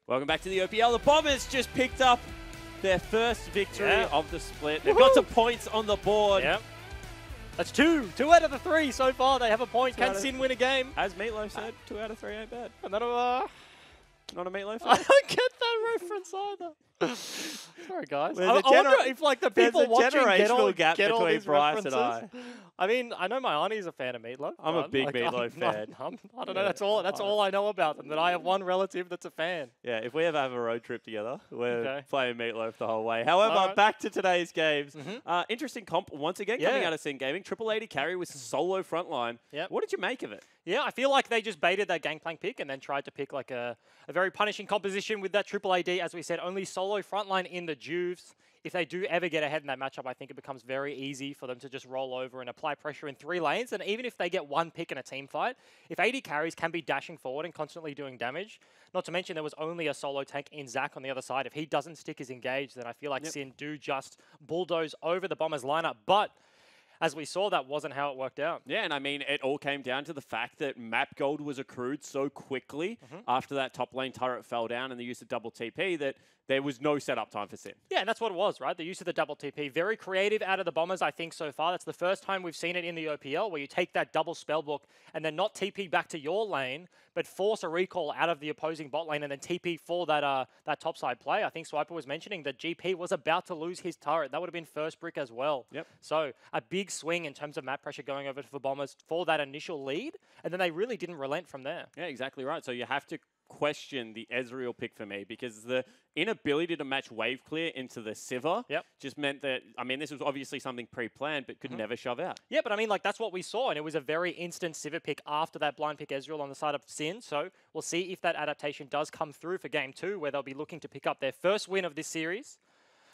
Welcome back to the OPL. The Bombers just picked up their first victory of the split. They've got some points on the board. Yep. That's two. 2 out of the 3 so far. They have a point. Can Sin win a game? As Meatloaf said, 2 out of 3 ain't bad. And then, Not a Meatloaf fan? I don't get that reference either. Sorry, guys. I wonder if like the people watching get all these Bryce references. and I mean, I know my auntie's a fan of Meatloaf. I'm a big Meatloaf fan. I don't know. That's all I know about them. That I have one relative that's a fan. Yeah, if we ever have a road trip together, we're playing Meatloaf the whole way. However, back to today's games. Interesting comp once again coming out of Sin Gaming. Triple 80 carry with solo frontline. What did you make of it? Yeah, I feel like they just baited that Gangplank pick and then tried to pick like a very punishing composition with that Triple AD. As we said, only solo frontline in the Juves. If they do ever get ahead in that matchup, I think it becomes very easy for them to just roll over and apply pressure in 3 lanes. And even if they get 1 pick in a team fight, if 80 carries can be dashing forward and constantly doing damage, not to mention there was only a solo tank in Zach on the other side. If he doesn't stick his engage, then I feel like Sin do just bulldoze over the Bombers lineup. But as we saw, that wasn't how it worked out. Yeah, and I mean, it all came down to the fact that map gold was accrued so quickly after that top lane turret fell down and the use of double TP that there was no setup time for Sin. Yeah, and that's what it was, right? The use of the double TP. Very creative out of the Bombers, I think, so far. That's the first time we've seen it in the OPL, where you take that double spellbook and then not TP back to your lane, but force a recall out of the opposing bot lane and then TP for that that topside play. I think Swiper was mentioning that GP was about to lose his turret. That would have been first brick as well. So a big swing in terms of map pressure going over for Bombers for that initial lead, and then they really didn't relent from there. Yeah, exactly right. So you have to question the Ezreal pick for me, because the inability to match wave clear into the Sivir just meant that, I mean, this was obviously something pre-planned, but could never shove out. Yeah, but I mean, like, that's what we saw, and it was a very instant Sivir pick after that blind pick Ezreal on the side of Sin, so we'll see if that adaptation does come through for Game 2, where they'll be looking to pick up their first win of this series.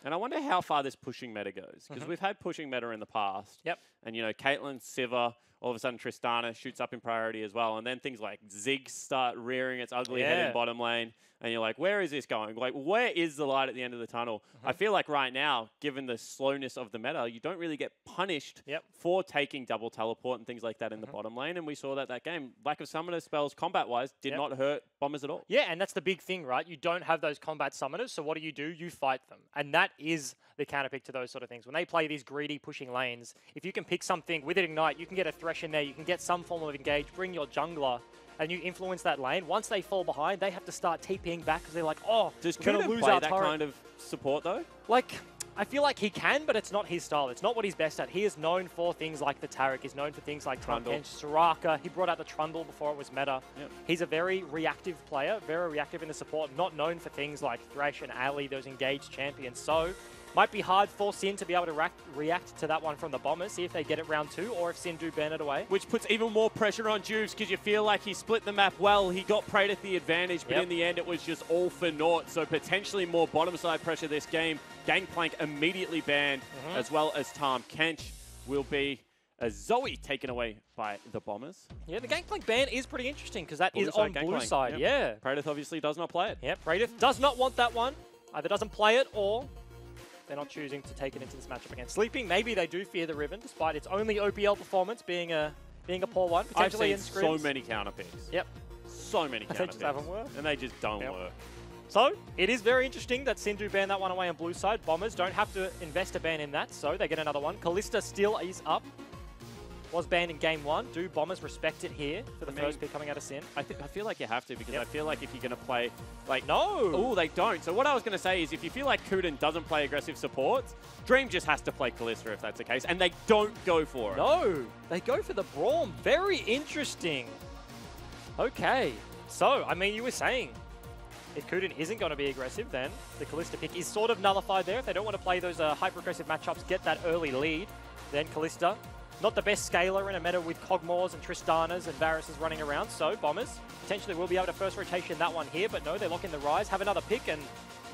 And I wonder how far this pushing meta goes, because we've had pushing meta in the past. And, you know, Caitlyn, Sivir, all of a sudden Tristana shoots up in priority as well. And then things like Ziggs start rearing its ugly head in bottom lane. And you're like, where is this going? Like, where is the light at the end of the tunnel? I feel like right now, given the slowness of the meta, you don't really get punished for taking double teleport and things like that in the bottom lane. And we saw that game. Lack of summoner spells combat-wise did not hurt Bombers at all. Yeah, and that's the big thing, right? You don't have those combat summoners, so what do? You fight them. And that is the counterpick to those sort of things. When they play these greedy pushing lanes, if you can pick something with it Ignite, you can get a Thresh in there, you can get some form of engage, bring your jungler, and you influence that lane. Once they fall behind, they have to start TPing back because they're like, oh, does we're going to lose play our that turret. Kind of support though? Like, I feel like he can, but it's not his style. It's not what he's best at. He is known for things like the Taric. He's known for things like Trundle, Soraka. He brought out the Trundle before it was meta. He's a very reactive player, very reactive in the support, not known for things like Thresh and Ali, those engaged champions. So, might be hard for Sin to be able to react to that one from the Bombers, see if they get it round 2, or if Sin do ban it away. Which puts even more pressure on Juves, because you feel like he split the map well. He got preyed at the advantage, but in the end it was just all for naught. So potentially more bottom side pressure this game. Gangplank immediately banned, as well as Tahm Kench will be a Zoe taken away by the Bombers. Yeah, the Gangplank ban is pretty interesting, because that is on blue side. Yeah. Praedyth obviously does not play it. Yeah, Praedyth does not want that one. Either doesn't play it, or they're not choosing to take it into this matchup against Sleeping. Maybe they do fear the Riven, despite its only OPL performance being a poor one. Potentially I've seen so many counter picks. So many counter picks. They just haven't worked. And they just don't work. So, it is very interesting that Sin do ban that one away on blue side. Bombers don't have to invest a ban in that, so they get another one. Kalista still is up. Was banned in Game 1. Do Bombers respect it here for the first pick coming out of Sin? I feel like you have to, because I feel like if you're going to play, like... No! Oh, they don't. So what I was going to say is, if you feel like Kuden doesn't play aggressive supports, Dream just has to play Kalista if that's the case, and they don't go for it. No! They go for the Braum. Very interesting. Okay. So, I mean, you were saying, if Kuden isn't going to be aggressive, then the Kalista pick is sort of nullified there. If they don't want to play those hyper-aggressive matchups, get that early lead, then Kalista... Not the best scaler in a meta with Kog'Maws and Tristanas and Varus running around, so Bombers potentially will be able to first rotation that one here, but no, they lock in the Rise, have another pick, and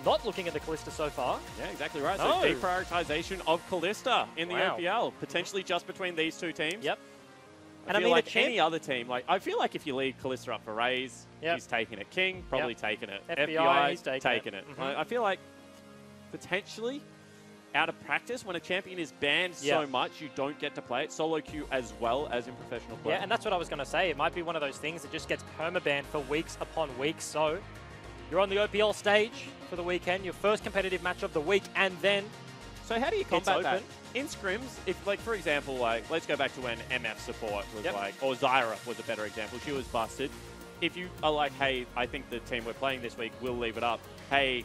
not looking at the Kalista so far. Yeah, exactly right. So deprioritization of Kalista in the OPL, potentially just between these two teams. And I mean, like any other team, like I feel like if you leave Kalista up for Raze, he's taking it. King, probably taking it. FBI, he's taking it. I feel like potentially out of practice, when a champion is banned so much, you don't get to play it. Solo queue as well as in professional play. Yeah, and that's what I was going to say. It might be one of those things that just gets permabanned for weeks upon weeks. So You're on the OPL stage for the weekend, your first competitive match of the week, and then so how do you combat that? In scrims, if like for example, like let's go back to when MF support was like, or Zyra was a better example. She was busted. If you are like, hey, I think the team we're playing this week will leave it up. Hey,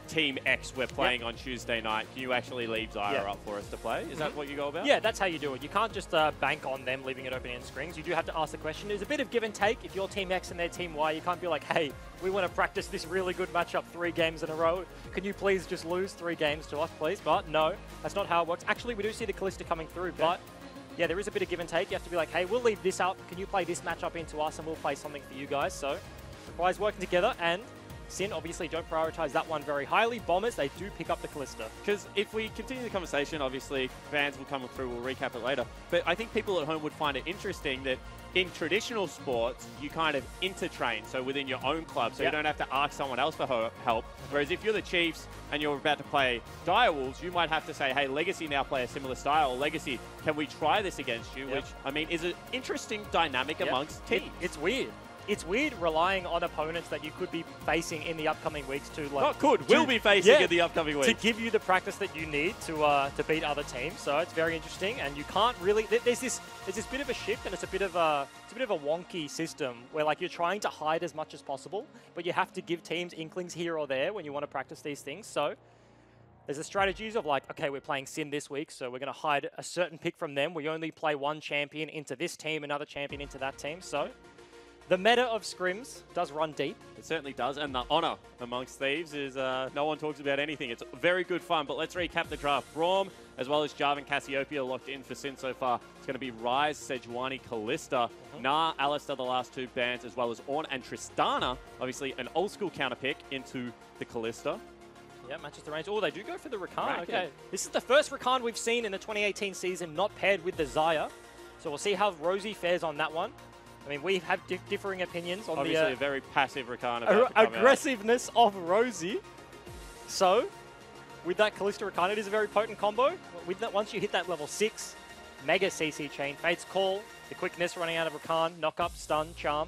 Team X, we're playing on Tuesday night. Can you actually leave Zyra up for us to play? Is that what you go about? Yeah, that's how you do it. You can't just bank on them leaving it open in scrims. You do have to ask the question. There's a bit of give and take. If you're Team X and they're Team Y, you can't be like, hey, we want to practice this really good matchup 3 games in a row. Can you please just lose 3 games to us, please? But no, that's not how it works. Actually, we do see the Kalista coming through, but yeah, there is a bit of give and take. You have to be like, hey, we'll leave this up. Can you play this matchup into us and we'll play something for you guys? So it requires working together, and Sin obviously don't prioritize that one very highly. Bombers, they do pick up the Kalista. Because if we continue the conversation, obviously fans will come through, we'll recap it later. But I think people at home would find it interesting that in traditional sports, you kind of intertrain, so within your own club, so you don't have to ask someone else for help. Whereas if you're the Chiefs and you're about to play Direwolves, you might have to say, hey, Legacy now play a similar style. Legacy, can we try this against you? Which, I mean, is an interesting dynamic amongst teams. It's weird. It's weird relying on opponents that you could be facing in the upcoming weeks to like. Not could, will be facing in the upcoming weeks. To give you the practice that you need to beat other teams. So it's very interesting, and you can't really. There's this bit of a shift, and it's a bit of a wonky system where like you're trying to hide as much as possible, but you have to give teams inklings here or there when you want to practice these things. So there's the strategies of like, okay, we're playing Sin this week, so we're going to hide a certain pick from them. We only play one champion into this team, another champion into that team. So the meta of scrims does run deep. It certainly does, and the honor amongst Thieves is no one talks about anything. It's very good fun, but let's recap the draft. Braum, as well as Jarvan Cassiopeia locked in for Sin so far. It's going to be Ryze, Sejuani, Kalista, Nah, Alistar, the last 2 bans, as well as Ornn and Tristana. Obviously, an old-school counter pick into the Kalista. Yeah, matches the range. Oh, they do go for the Rakan. Okay. This is the first Rakan we've seen in the 2018 season, not paired with the Xayah. So we'll see how Rosie fares on that one. I mean, we have differing opinions on obviously a very passive Rakan. Aggressiveness of Rosie. So, with that Kalista Rakan, it is a very potent combo. With that, once you hit that level 6, Mega CC chain, Fate's Call, the quickness running out of Rakan, knock up, stun, charm.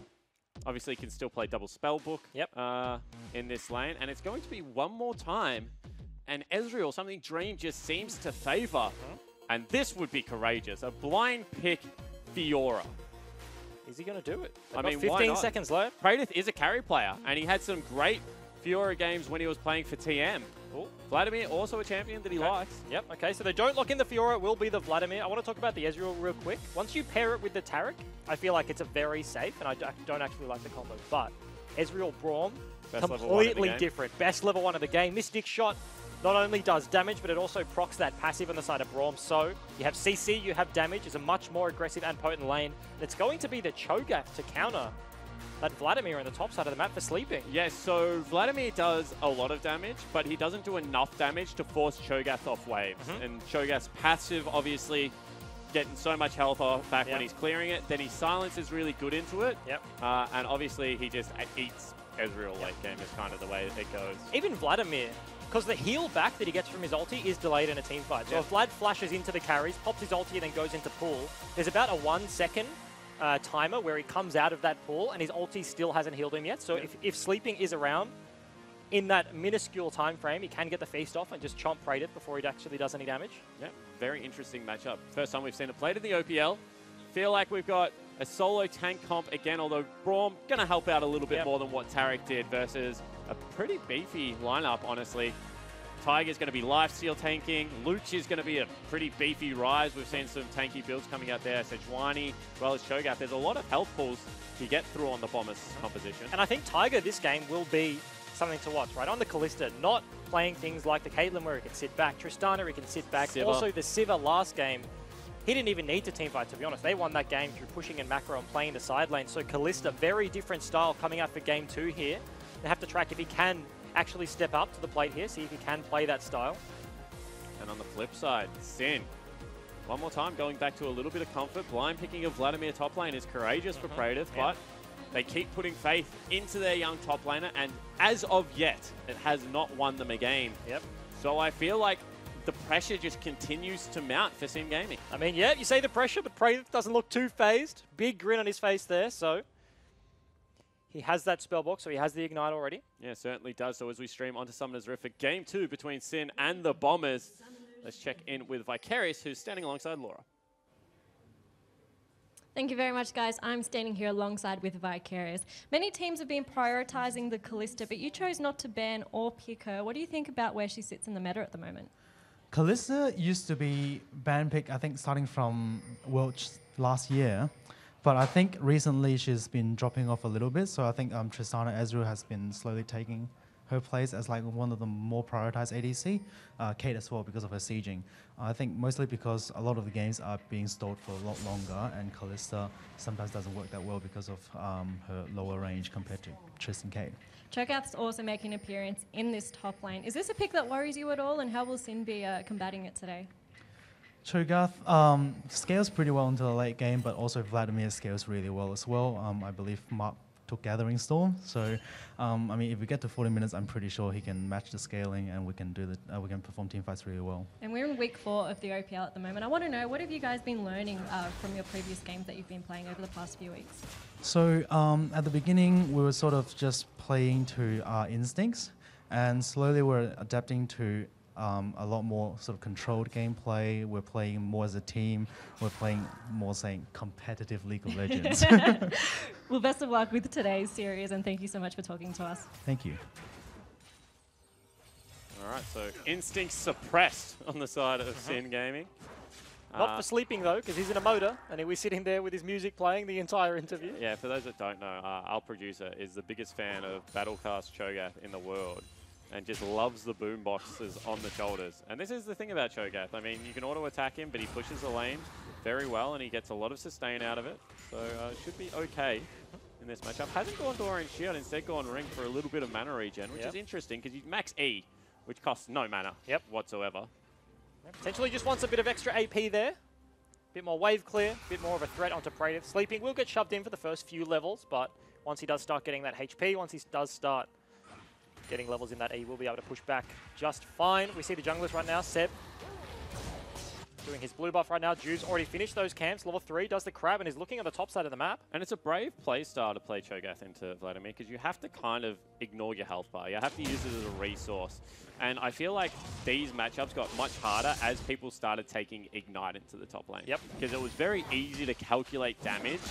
Obviously, you can still play double Spellbook in this lane. And it's going to be one more time. And Ezreal, something Dream just seems to favor. And this would be courageous. A blind pick Fiora. Is he going to do it? I mean, 15 seconds left. Praedyth is a carry player, and he had some great Fiora games when he was playing for TM. Cool. Vladimir, also a champion that he likes. Yep, okay, so they don't lock in the Fiora, it will be the Vladimir. I want to talk about the Ezreal real quick. Once you pair it with the Taric, I feel like it's a very safe, and I don't actually like the combo. But Ezreal Braum, completely different. Best level 1 of the game. Mystic Shot not only does damage, but it also procs that passive on the side of Braum. So you have CC, you have damage. It's a much more aggressive and potent lane. And it's going to be the Cho'Gath to counter that Vladimir on the top side of the map for sleeping. Yes, so Vladimir does a lot of damage, but he doesn't do enough damage to force Cho'Gath off waves. And Cho'Gath's passive, obviously, getting so much health off back when he's clearing it. Then his silence is really good into it. And obviously, he just eats Ezreal late game is kind of the way it goes. Even Vladimir, because the heal back that he gets from his ulti is delayed in a team fight. So if Vlad flashes into the carries, pops his ulti and then goes into pool, there's about a 1 second timer where he comes out of that pool and his ulti still hasn't healed him yet. So if sleeping is around in that minuscule time frame, he can get the feast off and just chomp Praedyth before he actually does any damage. Yeah, very interesting matchup. First time we've seen it played in the OPL. Feel like we've got a solo tank comp again, although Braum going to help out a little bit more than what Taric did versus a pretty beefy lineup, honestly. Tiger's going to be lifesteal tanking. Luch is going to be a pretty beefy Ryze. We've seen some tanky builds coming out there. Sejuani, as well as Cho'Gath. There's a lot of health pulls to get through on the Bombers composition. And I think Tiger this game will be something to watch, right? On the Kalista, not playing things like the Caitlyn where he can sit back. Tristana, he can sit back. Sivir. Also, the Sivir last game, he didn't even need to teamfight, to be honest. They won that game through pushing and macro and playing the side lane. So Kalista, very different style coming out for game 2 here. They have to track if he can actually step up to the plate here, see if he can play that style. And on the flip side, Sin. One more time, going back to a little bit of comfort. Blind picking of Vladimir top lane is courageous for Praedyth, but they keep putting faith into their young top laner, and as of yet, it has not won them a game. So I feel like the pressure just continues to mount for Sin Gaming. I mean, yeah, you say the pressure, but Praedyth doesn't look too phased. Big grin on his face there, so He has that spell box, so he has the Ignite already. Yeah, certainly does. So as we stream onto Summoner's Rift for Game 2 between Sin and the Bombers, let's check in with Vicarious, who's standing alongside Laura. Thank you very much, guys. I'm standing here alongside with Vicarious. Many teams have been prioritizing the Kalista, but you chose not to ban or pick her. What do you think about where she sits in the meta at the moment? Kalista used to be ban pick, I think, starting from Worlds last year. But I think recently she's been dropping off a little bit. So I think Tristana Ezreal has been slowly taking her place as like one of the more prioritized ADC. Kate as well because of her sieging. I think mostly because a lot of the games are being stalled for a lot longer, and Kalista sometimes doesn't work that well because of her lower range compared to Tristan Kate. Cho'Gath's also making an appearance in this top lane. Is this a pick that worries you at all, and how will Sin be combating it today? Cho'Gath scales pretty well into the late game, but also Vladimir scales really well as well. I believe Mark took Gathering Storm, so I mean, if we get to 40 minutes, I'm pretty sure he can match the scaling, and we can do the we can perform team fights really well. And we're in week 4 of the OPL at the moment. I want to know, what have you guys been learning from your previous games that you've been playing over the past few weeks? So at the beginning, we were sort of just playing to our instincts, and slowly we're adapting to a lot more sort of controlled gameplay. We're playing more as a team. We're playing more, saying, competitive League of Legends. Well, best of luck with today's series, and thank you so much for talking to us. Thank you. All right, so instincts suppressed on the side of Sin Gaming. Not for sleeping, though, because he's in a motor, and he was sitting there with his music playing the entire interview. Yeah, for those that don't know, our producer is the biggest fan of Battlecast Cho'Gath in the world, and just loves the boomboxes on the shoulders. And this is the thing about Cho'Gath. I mean, you can auto-attack him, but he pushes the lane very well, and he gets a lot of sustain out of it. So it should be okay in this matchup. Hasn't gone Dorian Shield, instead gone Ring for a little bit of mana regen, which is interesting, because you max E, which costs no mana whatsoever. Potentially just wants a bit of extra AP there. Bit more wave clear, bit more of a threat onto Praetor. Sleeping will get shoved in for the first few levels, but once he does start getting that HP, once he does start getting levels in that E, will be able to push back just fine. We see the junglers right now. Seb doing his blue buff right now. Juve's already finished those camps. Level 3 does the crab and is looking at the top side of the map. And it's a brave play style to play Cho'Gath into Vladimir, because you have to kind of ignore your health bar. You have to use it as a resource. And I feel like these matchups got much harder as people started taking Ignite into the top lane. Yep. Because it was very easy to calculate damage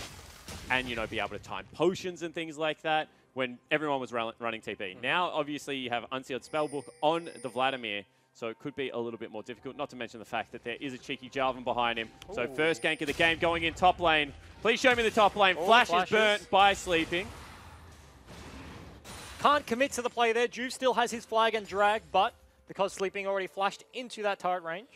and, you know, be able to time potions and things like that when everyone was running TP. Now, obviously, you have Unsealed Spellbook on the Vladimir, so it could be a little bit more difficult, not to mention the fact that there is a cheeky Jarvan behind him. Ooh. So first gank of the game going in top lane. Please show me the top lane. Flash is burnt by Sleeping. Can't commit to the play there. Juve still has his flag and drag, but because Sleeping already flashed into that turret range.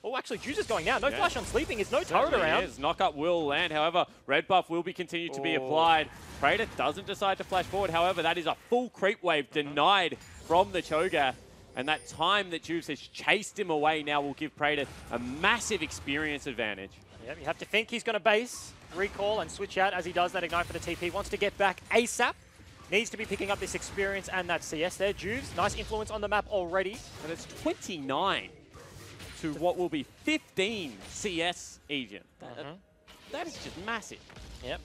Oh, actually, Juice is going now. No flash on Sleeping. There's no turret around. Is. Knockup will land. However, red buff will be continued to be applied. Praetor doesn't decide to flash forward. However, that is a full creep wave denied from the Cho'Gath. And that time that Juice has chased him away now will give Praetor a massive experience advantage. Yep, you have to think he's going to base, recall, and switch out as he does that Ignite for the TP. Wants to get back ASAP. Needs to be picking up this experience and that CS there. Juves, nice influence on the map already. And it's 29 to what will be 15 CS Aegin. That is just massive. Yep.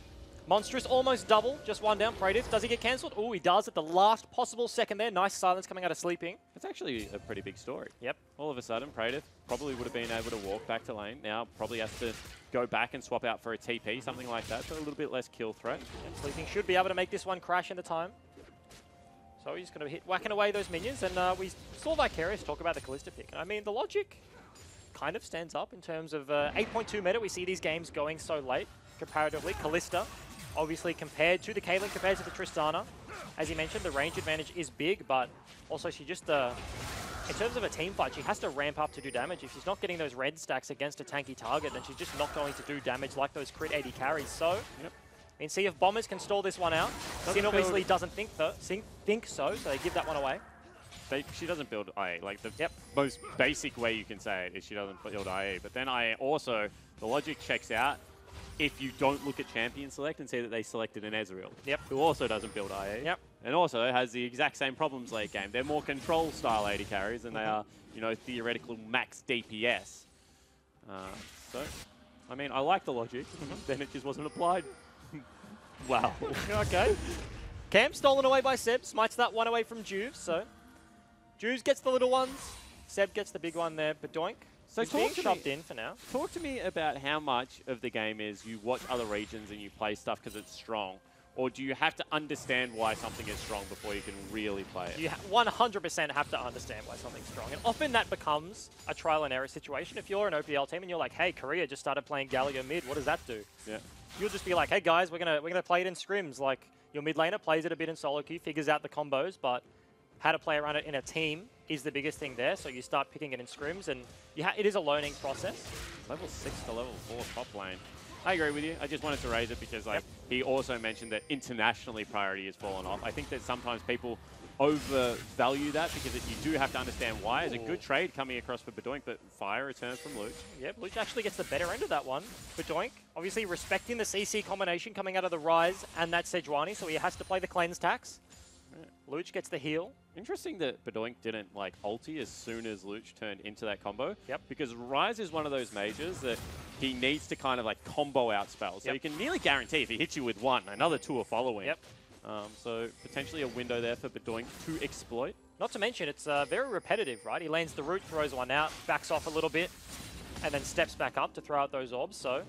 Monstrous almost double, just one down. Praetor, does he get cancelled? Oh, he does at the last possible second there. Nice silence coming out of Sleeping. It's actually a pretty big story. Yep. All of a sudden, Praetor probably would have been able to walk back to lane. Now probably has to go back and swap out for a TP, something like that, so a little bit less kill threat. Yep. Sleeping should be able to make this one crash in the time. So he's going to hit whacking away those minions, and we saw Vicarious talk about the Kalista pick. And I mean, the logic kind of stands up in terms of 8.2 meta. We see these games going so late comparatively. Kalista, obviously compared to the Caitlyn, compared to the Tristana. As you mentioned, the range advantage is big, but also she just, in terms of a team fight, she has to ramp up to do damage. If she's not getting those red stacks against a tanky target, then she's just not going to do damage like those crit 80 carries. So, I mean, see if Bombers can stall this one out. Sin obviously doesn't think so, so they give that one away. She doesn't build IA. Like, the most basic way you can say it is she doesn't build IA. But then IA also, the logic checks out if you don't look at champion select and see that they selected an Ezreal, who also doesn't build IA, and also has the exact same problems late game. They're more control style 80 carries than they are, you know, theoretical max DPS. So, I mean, I like the logic, then it just wasn't applied. Wow. Okay. Cam stolen away by Seb. Smites that one away from Juve. So Juve gets the little ones. Seb gets the big one there. Badoink. So he's being shoved in for now. Talk to me about how much of the game is you watch other regions and you play stuff because it's strong, or do you have to understand why something is strong before you can really play it? You 100% have to understand why something's strong. And often that becomes a trial and error situation. If you're an OPL team and you're like, hey, Korea just started playing Galio mid, what does that do? Yeah. You'll just be like, hey guys, we're gonna play it in scrims. Like your mid laner plays it a bit in solo queue, figures out the combos, but how to play around it in a team is the biggest thing there. So you start picking it in scrims, and it is a learning process. Level 6 to level 4 top lane. I agree with you. I just wanted to raise it because he also mentioned that internationally priority has fallen off. I think that sometimes people overvalue that because you do have to understand why. It's a good trade coming across for Badoink, but fire returns from Luch. Yep, Luch actually gets the better end of that one. Badoink, obviously respecting the CC combination coming out of the Rise and that Sejuani, so he has to play the cleanse tax. Luch gets the heal. Interesting that Badoink didn't ulti as soon as Luch turned into that combo. Yep. Because Rise is one of those mages that he needs to kind of combo out spells. So you can nearly guarantee if he hits you with one, another two are following. Yep. So potentially a window there for Badoink to exploit. Not to mention, it's very repetitive, right? He lanes the root, throws one out, backs off a little bit, and then steps back up to throw out those orbs. So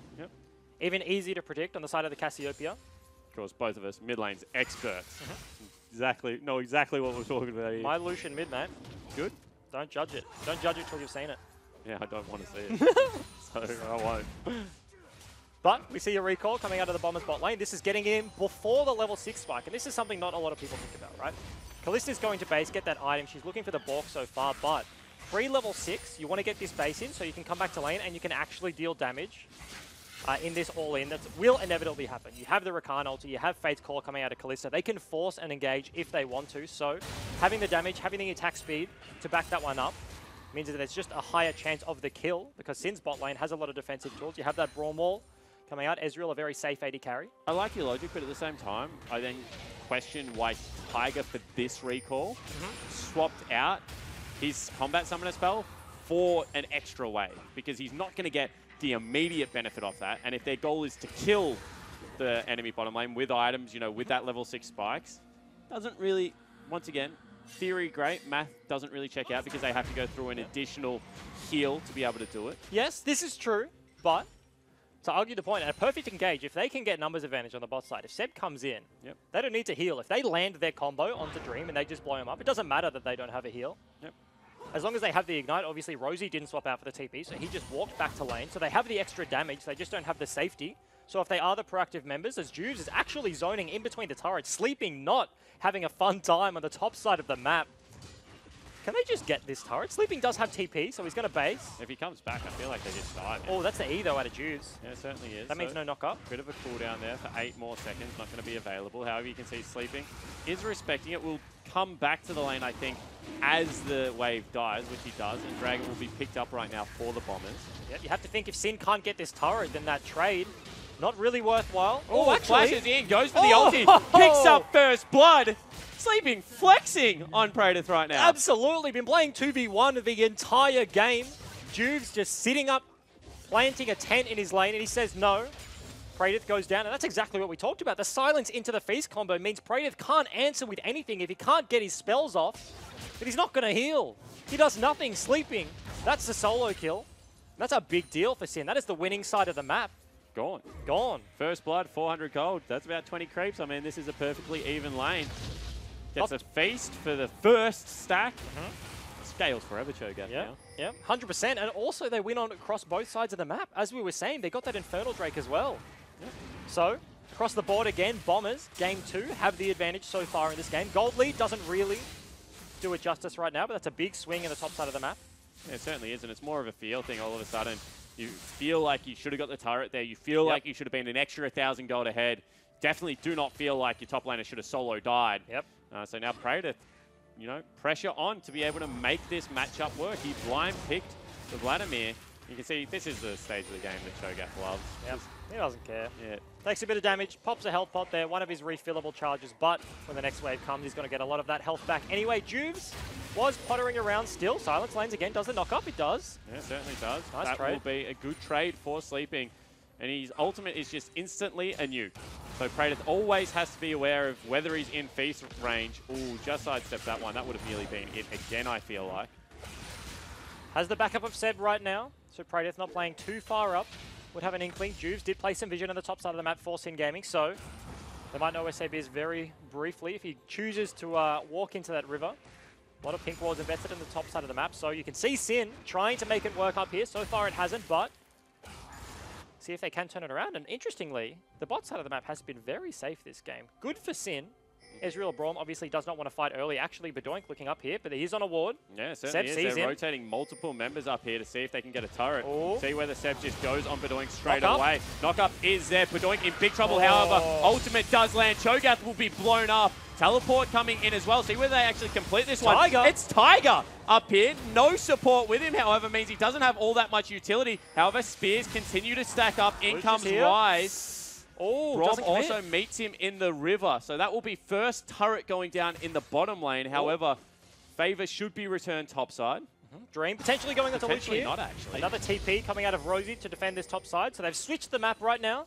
even easy to predict on the side of the Cassiopeia. Of course, both of us, mid lane's experts. Know exactly what we're talking about here. My Lucian mid, mate. Good. Don't judge it. Don't judge it till you've seen it. Yeah, I don't want to see it. So I won't. But we see a recall coming out of the Bombers bot lane. This is getting in before the level 6 spike, and this is something not a lot of people think about, right? Kallista's going to base, get that item. She's looking for the Bork so far, but pre-level 6, you want to get this base in so you can come back to lane and you can actually deal damage in this all-in. That will inevitably happen. You have the Rakan ulti, you have Fate's Call coming out of Kallista. They can force and engage if they want to, so having the damage, having the attack speed to back that one up means that there's just a higher chance of the kill, because Sin's bot lane has a lot of defensive tools. You have that Brawl Wall coming out. Ezreal, a very safe AD carry. I like your logic, but at the same time, I then question why Tiger, for this recall, swapped out his combat summoner spell for an extra wave, because he's not going to get the immediate benefit off that. And if their goal is to kill the enemy bottom lane with items, with that level 6 spikes, doesn't really, once again, theory great, math doesn't really check out because they have to go through an additional heal to be able to do it. Yes, this is true, but to argue the point, at a perfect engage, if they can get numbers advantage on the bot side, if Seb comes in, they don't need to heal. If they land their combo onto Dream and they just blow him up, it doesn't matter that they don't have a heal. As long as they have the Ignite. Obviously Rosie didn't swap out for the TP, so he just walked back to lane. So they have the extra damage, they just don't have the safety. So if they are the proactive members, as Juves is actually zoning in between the turrets, sleeping, not having a fun time on the top side of the map. Can they just get this turret? Sleeping does have TP, so he's going to base. If he comes back, I feel like they just die. Oh, that's the E though out of Juves. Yeah, it certainly is. That means no knock up. Bit of a cooldown there for 8 more seconds, not going to be available. However, you can see Sleeping is respecting it. Will come back to the lane, I think, as the wave dies, which he does, and Dragon will be picked up right now for the Bombers. Yep, you have to think if Sin can't get this turret, then that trade, not really worthwhile. Oh, actually flashes in, goes for the ulti, picks up first blood. Sleeping, flexing on Praedyth right now. Absolutely, been playing 2v1 the entire game. Juves just sitting up, planting a tent in his lane, and he says no. Praedyth goes down, and that's exactly what we talked about. The silence into the feast combo means Praedyth can't answer with anything if he can't get his spells off, but he's not going to heal. He does nothing, Sleeping. That's the solo kill. That's a big deal for Sin. That is the winning side of the map. Gone. Gone. First blood, 400 gold. That's about 20 creeps. I mean, this is a perfectly even lane. Gets a feast for the first stack. Scales forever, Cho'Gath now. Yeah, 100%. And also they win on across both sides of the map. As we were saying, they got that Infernal Drake as well. So, across the board again, Bombers, game 2, have the advantage so far in this game. Gold lead doesn't really do it justice right now, but that's a big swing in the top side of the map. Yeah, it certainly is, and it's more of a feel thing all of a sudden. You feel like you should have got the turret there. You feel like you should have been an extra 1,000 gold ahead. Definitely do not feel like your top laner should have solo died. So now Praedyth, pressure on to be able to make this matchup work. He blind picked the Vladimir. You can see this is the stage of the game that Cho'Gath loves. He doesn't care. Takes a bit of damage, pops a health pot there, one of his refillable charges, but when the next wave comes, he's going to get a lot of that health back. Anyway, Juves was pottering around still. Silence lanes again. Does the knock up? It does. Yeah, it certainly does. Nice that trade. will be a good trade for Sleeping. And his ultimate is just instantly a nuke. So Praedyth always has to be aware of whether he's in feast range. Ooh, just sidestepped that one. That would have nearly been it again, I feel like. Has the backup of Seb right now, so Praedyth not playing too far up. Would have an inkling. Juves did play some vision on the top side of the map for Sin Gaming, so they might know where Seb is very briefly if he chooses to walk into that river. A lot of pink wards invested in the top side of the map, so you can see Sin trying to make it work up here. So far it hasn't, but see if they can turn it around. And interestingly, the bot side of the map has been very safe this game. Good for Sin. Ezreal Braum obviously does not want to fight early. Actually, Bedoink looking up here, but he is on a ward. Yeah, certainly Seb is. sees They're him. rotating multiple members up here to see if they can get a turret. Ooh. See whether Seb just goes on Bedoink straight Knock up. away. Knock up is there. Bedoink in big trouble, however. Ultimate does land. Cho'Gath will be blown up. Teleport coming in as well. See whether they actually complete this one. Tiger. It's Tiger up here. No support with him, however, means he doesn't have all that much utility. However, spears continue to stack up. In comes Rise. Oh, Braum also meets him in the river. So that will be first turret going down in the bottom lane. However, favor should be returned topside. Dream potentially going onto Luch Potentially here. not, actually. Another TP coming out of Rosie to defend this top side. So they've switched the map right now.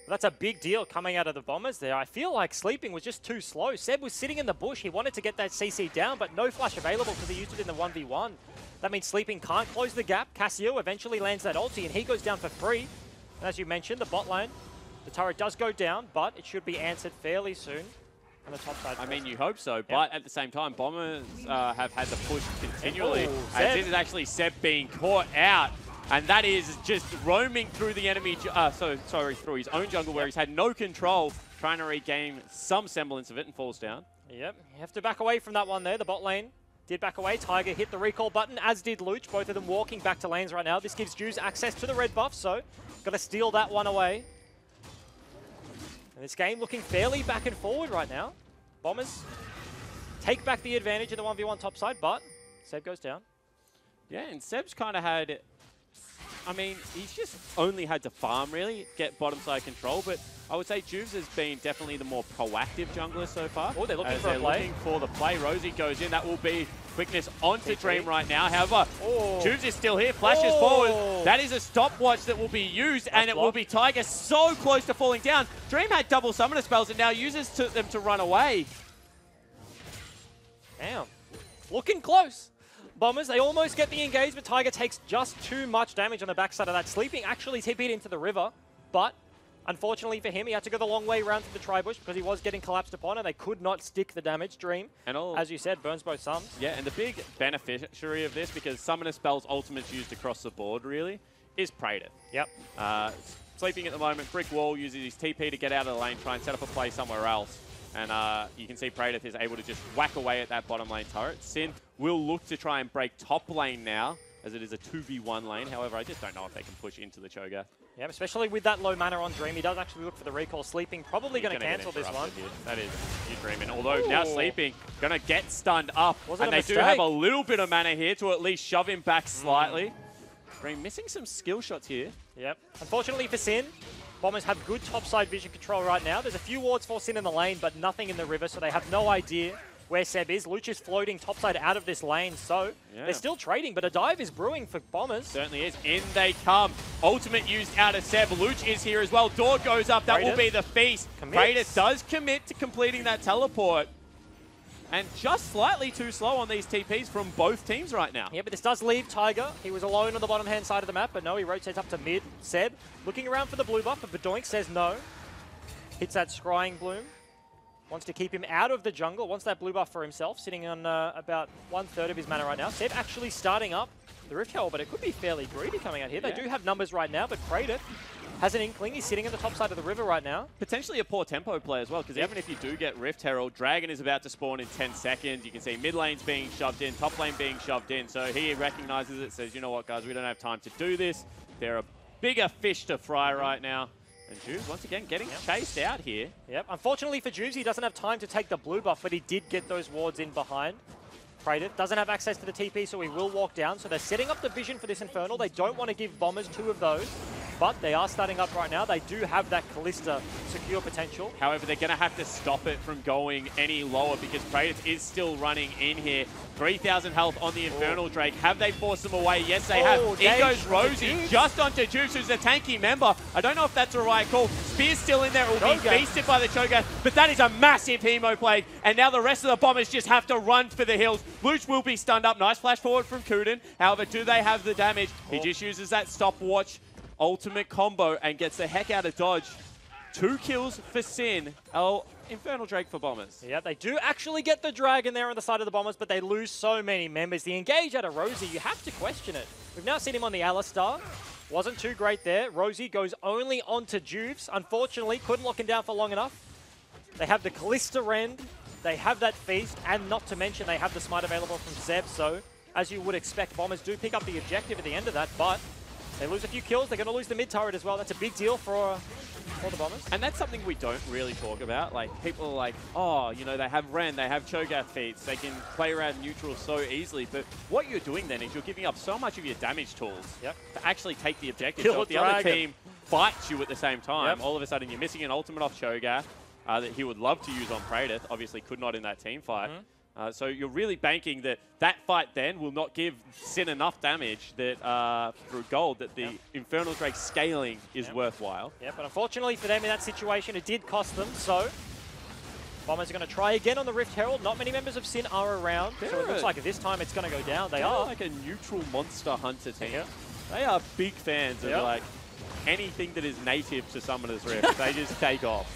That's a big deal coming out of the Bombers there. I feel like Sleeping was just too slow. Seb was sitting in the bush. He wanted to get that CC down, but no flash available because he used it in the 1v1. That means Sleeping can't close the gap. Cassio eventually lands that ulti, and he goes down for free. And as you mentioned, the bot lane, the turret does go down, but it should be answered fairly soon on the top side. I mean, you hope so, but at the same time, Bombers have had the push continually. As this is actually Seb being caught out, and that is just roaming through the enemy, through his own jungle where he's had no control, trying to regain some semblance of it and falls down. Yep, you have to back away from that one there. The bot lane did back away. Tiger hit the recall button, as did Luch. Both of them walking back to lanes right now. This gives Juves access to the red buff, so got to steal that one away. And this game looking fairly back and forward right now. Bombers take back the advantage in the 1v1 top side, but Seb goes down. Yeah, and Seb's kind of had... I mean, he's just only had to farm, really, get bottom side control, but I would say Juves has been definitely the more proactive jungler so far. Oh, they're looking for a play. Looking for the play. Rosie goes in. That will be quickness onto Dream right now. However, Juves is still here, flashes forward. That is a stopwatch that will be used, and it will be Tiger so close to falling down. Dream had double summoner spells and now uses them to run away. Damn. Looking close. Bombers, they almost get the engage, but Tiger takes just too much damage on the backside of that. Sleeping actually TP'd into the river, but unfortunately for him, he had to go the long way around to the tri-bush because he was getting collapsed upon, and they could not stick the damage. Dream, and as you said, burns both sums. Yeah, and the big beneficiary of this, because summoner spells ultimates used across the board, really, is Praedyth. Yep. Sleeping at the moment, Brick Wall uses his TP to get out of the lane, try and set up a play somewhere else. And you can see Praedyth is able to just whack away at that bottom lane turret. Sin will look to try and break top lane now, as it is a 2v1 lane. However, I just don't know if they can push into the Cho'Gath. Yeah, especially with that low mana on Dream. He does actually look for the recall. Sleeping probably going to cancel this one. Here. That is you Dreaming. Although now Sleeping going to get stunned up. And they do have a little bit of mana here to at least shove him back slightly. Dream missing some skill shots here. Yep. Unfortunately for Sin, Bombers have good topside vision control right now. There's a few wards for Sin in the lane, but nothing in the river, so they have no idea where Seb is. Luch is floating topside out of this lane, so they're still trading, but a dive is brewing for Bombers. Certainly is. In they come. Ultimate used out of Seb. Luch is here as well. Door goes up. That will be the feast. Praedyth does commit to completing that teleport. And just slightly too slow on these TPs from both teams right now. Yeah, but this does leave Tiger. He was alone on the bottom-hand side of the map, but no, he rotates up to mid. Seb looking around for the blue buff, but Bedoink says no. Hits that Scrying Bloom. Wants to keep him out of the jungle. Wants that blue buff for himself, sitting on about 1/3 of his mana right now. Seb actually starting up the Rift Herald, but it could be fairly greedy coming out here. They do have numbers right now, but Praedyth has an inkling. He's sitting at the top side of the river right now. Potentially a poor tempo play as well, because even if you do get Rift Herald, Dragon is about to spawn in 10 seconds. You can see mid lane's being shoved in, top lane being shoved in. So he recognizes it, says, you know what, guys, we don't have time to do this. There are bigger fish to fry right now. And Juves, once again, getting chased out here. Yep. Unfortunately for Juves, he doesn't have time to take the blue buff, but he did get those wards in behind. Praedyth doesn't have access to the TP, so he will walk down. So they're setting up the vision for this Infernal. They don't want to give Bombers 2 of those. but they are starting up right now. They do have that Callista secure potential. However, they're going to have to stop it from going any lower because Praedyth is still running in here. 3,000 health on the Infernal Drake. Have they forced them away? Yes, they have. In goes Rosie, just onto Juice, who's a tanky member. I don't know if that's a right call. Spear's still in there. It will be feasted by the Cho'Gath, but that is a massive Hemo Plague. And now the rest of the Bombers just have to run for the hills. Luch will be stunned up. Nice flash forward from Kuden. However, do they have the damage? He just uses that stopwatch ultimate combo and gets the heck out of dodge. 2 kills for Sin. Oh, Infernal Drake for Bombers. Yeah, they do actually get the Dragon there on the side of the Bombers, but they lose so many members. The engage out of Rosie, you have to question it. We've now seen him on the Alistar. Wasn't too great there. Rosie goes only onto Juves. Unfortunately, couldn't lock him down for long enough. They have the Callista Rend. They have that Feast, and not to mention they have the Smite available from Zeb. So, as you would expect, Bombers do pick up the objective at the end of that, but they lose a few kills. They're going to lose the mid turret as well. That's a big deal for the Bombers. And that's something we don't really talk about. Like, people are like, oh, you know, they have Ren, they have Cho'Gath feats, they can play around neutral so easily. But what you're doing then is you're giving up so much of your damage tools to actually take the objective. So if the other team fights you at the same time, all of a sudden you're missing an ultimate off Cho'Gath that he would love to use on Praedyth. Obviously could not in that team fight. So you're really banking that that fight then will not give Sin enough damage that through gold that the Infernal Drake scaling is worthwhile. Yeah, but unfortunately for them in that situation, it did cost them. So Bombers are going to try again on the Rift Herald. Not many members of Sin are around, so it looks like this time it's going to go down. They are like a neutral monster hunter team. They are big fans of like anything that is native to Summoner's Rift. They just take off.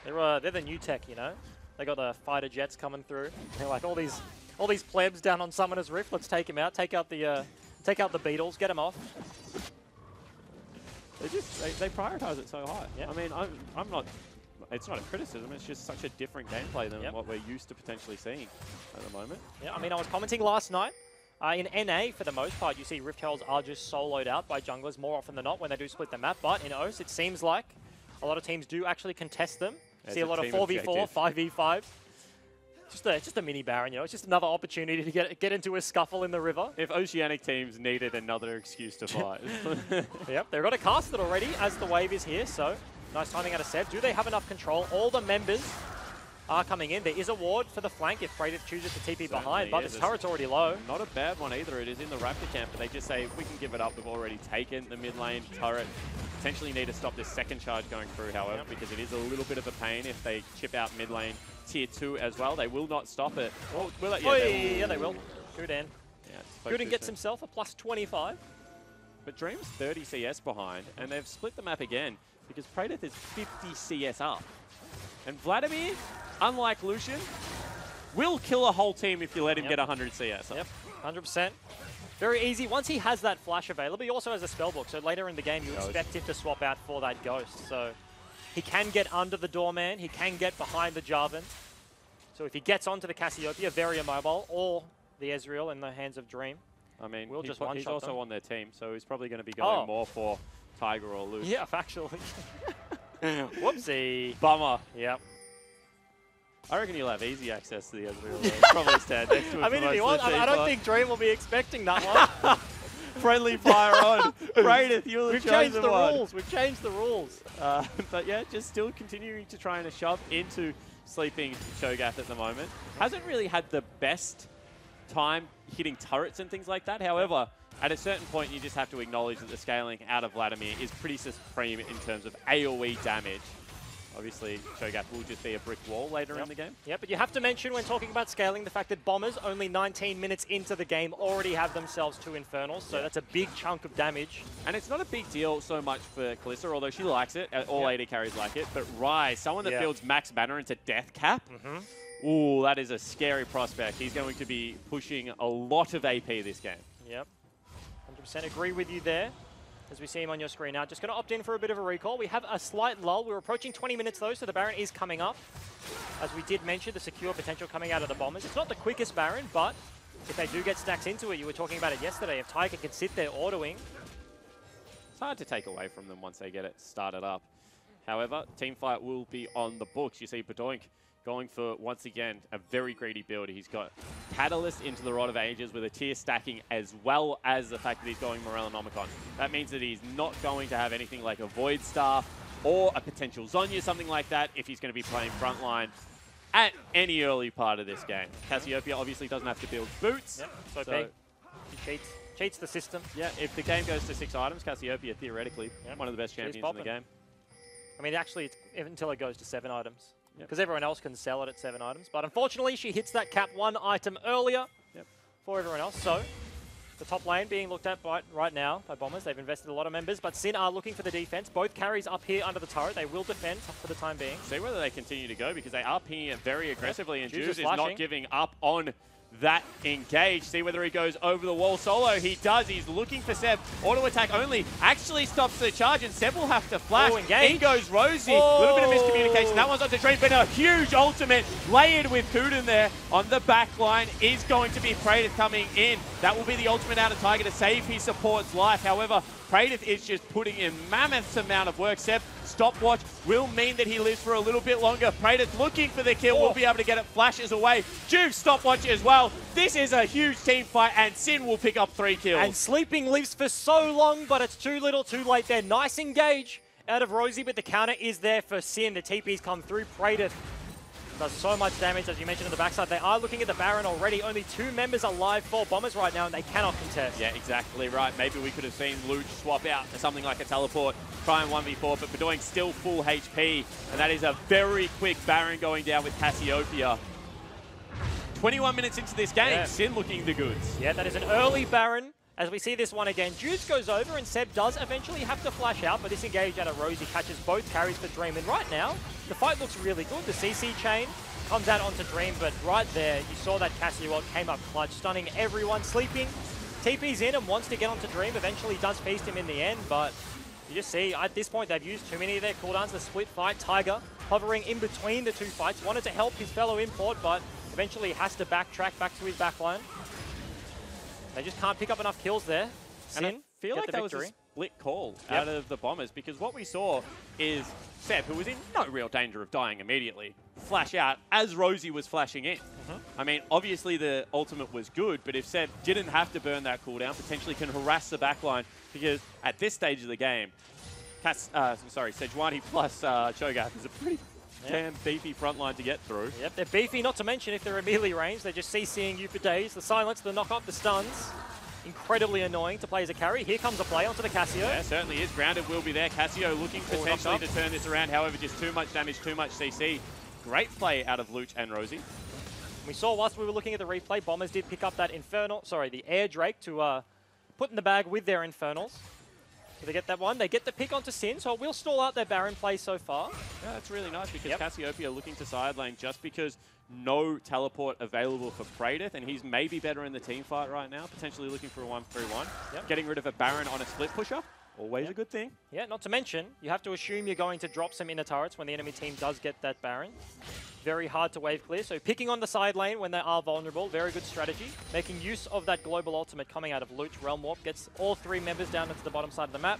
They're the new tech, you know. They got the fighter jets coming through. They're like all these plebs down on Summoner's Rift. Let's take him out. Take out the Beetles. Get them off. They prioritize it so high. I mean, I'm not. It's not a criticism. It's just such a different gameplay than what we're used to potentially seeing at the moment. Yeah, I mean, I was commenting last night. In NA, for the most part, you see Rift Heralds are just soloed out by junglers more often than not when they do split the map. But in OS, it seems like a lot of teams do actually contest them. See a lot of 4v4, 5v5. Just a mini Baron, you know. It's just another opportunity to get into a scuffle in the river. If Oceanic teams needed another excuse to fight. Yep, they've got to cast it already as the wave is here. So nice timing out of Seb. Do they have enough control? All the members are coming in. There is a ward for the flank if Praedyth chooses to TP behind, but the turret's already low. Not a bad one either. It is in the Raptor camp, but they just say, if we can give it up, we've already taken the mid lane turret. Potentially need to stop this second charge going through, however, because it is a little bit of a pain if they chip out mid lane tier 2 as well. They will not stop it. Oh, will it? Yeah, they will. Kuden. Kuden gets himself a plus 25. But Dream's 30 CS behind, and they've split the map again because Praedyth is 50 CS up. And Vladimir, unlike Lucian, will kill a whole team if you let him get 100 CS up. Yep, 100%. Very easy. Once he has that flash available, he also has a spellbook. So later in the game, you expect him to swap out for that Ghost. So he can get under the Doorman. He can get behind the Jarvan. So if he gets onto the Cassiopeia, very immobile, or the Ezreal in the hands of Dream, I mean, we'll just he's also on their team, so he's probably going to be going more for Tiger or Luke. Yeah, factually. Whoopsie. Bummer. Yep. I reckon you'll have easy access to the Ezreal. Probably stand next to it. I mean, if you want, I don't think Dream will be expecting that one. Friendly fire on. Praedyth, We've changed the rules. We've changed the rules. But yeah, just still continuing to try and shove into sleeping Cho'Gath at the moment. Hasn't really had the best time hitting turrets and things like that. However, at a certain point, you just have to acknowledge that the scaling out of Vladimir is pretty supreme in terms of AoE damage. Obviously, Cho'Gath will just be a brick wall later in the game. Yeah, but you have to mention when talking about scaling the fact that Bombers, only 19 minutes into the game, already have themselves 2 Infernals, so that's a big chunk of damage. And it's not a big deal so much for Callista, although she likes it. All AD carries like it. But Rise, someone that builds max banner into death cap, ooh, that is a scary prospect. He's going to be pushing a lot of AP this game. Yep, 100% agree with you there. As we see him on your screen now, just going to opt in for a bit of a recall. We have a slight lull. We're approaching 20 minutes though, so the Baron is coming up. As we did mention, the secure potential coming out of the Bombers. It's not the quickest Baron, but if they do get stacks into it, you were talking about it yesterday, if Tiger can sit there autoing. It's hard to take away from them once they get it started up. However, teamfight will be on the books. You see Bedoink going for, once again, a very greedy build. He's got Catalyst into the Rod of Ages with a tier stacking, as well as the fact that he's going Morellonomicon. That means that he's not going to have anything like a Void Staff or a potential Zhonya, something like that, if he's going to be playing frontline at any early part of this game. Cassiopeia obviously doesn't have to build boots. Yep, so he cheats the system. Yeah, if the game goes to 6 items, Cassiopeia theoretically one of the best champions in the game. I mean, actually, it's until it goes to 7 items. Because everyone else can sell it at 7 items. But unfortunately, she hits that cap 1 item earlier for everyone else. So, the top lane being looked at right now by Bombers. They've invested a lot of members, but Sin are looking for the defense. Both carries up here under the turret. They will defend for the time being. See whether they continue to go, because they are pinging it very aggressively, and Juice is not giving up on that engage. See whether he goes over the wall solo. He does. He's looking for Seb. Auto attack only actually stops the charge, and Seb will have to flash. In goes Rosie. A little bit of miscommunication. That one's on the Dream, but a huge ultimate layered with Kuden there on the back line is going to be Praedyth coming in. That will be the ultimate out of Tiger to save his support's life. However, Praedyth is just putting in mammoth amount of work. Seb, stopwatch will mean that he lives for a little bit longer. Praedyth looking for the kill, will be able to get it, flashes away. Juve stopwatch as well. This is a huge team fight, and Sin will pick up 3 kills. And Sleeping lives for so long, but it's too little too late there. Nice engage out of Rosie, but the counter is there for Sin. The TP's come through. Praedyth does so much damage, as you mentioned, on the backside. They are looking at the Baron already. Only 2 members alive for Bombers right now, and they cannot contest. Yeah, exactly right. Maybe we could have seen Luch swap out to something like a teleport, try and 1v4, but Bedoing still full HP, and that is a very quick Baron going down with Cassiopeia. 21 minutes into this game, Sin looking the goods. Yeah, that is an early Baron. As we see this one again, Juice goes over, and Seb does eventually have to flash out, but this engage out of Rosie catches both carries for Dream. And right now, the fight looks really good. The CC chain comes out onto Dream, but right there, you saw that Cassio came up clutch, stunning everyone. Sleeping, TP's in and wants to get onto Dream. Eventually does feast him in the end, but you just see, at this point, they've used too many of their cooldowns. The split fight, Tiger hovering in between the 2 fights, wanted to help his fellow import, but eventually has to backtrack back to his backline. They just can't pick up enough kills there. And I feel like that was a split call out of the Bombers, because what we saw is Seb, who was in no real danger of dying immediately, flash out as Rosie was flashing in. I mean, obviously the ultimate was good, but if Seb didn't have to burn that cooldown, potentially can harass the backline, because at this stage of the game, Sejuani plus Cho'Gath is a pretty damn beefy front line to get through. Yep, they're beefy, not to mention if they're in melee range, they're just CCing you for days. The silence, the knock-off, the stuns. Incredibly annoying to play as a carry. Here comes a play onto the Cassio. Yeah, certainly is. Grounded will be there. Cassio looking potentially to turn this around. However, just too much damage, too much CC. Great play out of Luch and Rosie. We saw whilst we were looking at the replay, Bombers did pick up that the Air Drake to put in the bag with their Infernals. So they get that one. They get the pick onto Sin, so it will stall out their Baron play so far. Yeah, that's really nice, because Cassiopeia looking to side lane just because no teleport available for Praedyth, and he's maybe better in the team fight right now, potentially looking for a 1-3-1. Getting rid of a Baron on a split pusher, always a good thing. Yeah, not to mention, you have to assume you're going to drop some inner turrets when the enemy team does get that Baron. Very hard to wave clear, so picking on the side lane when they are vulnerable, very good strategy. Making use of that global ultimate coming out of Luch. Realm Warp gets all 3 members down into the bottom side of the map.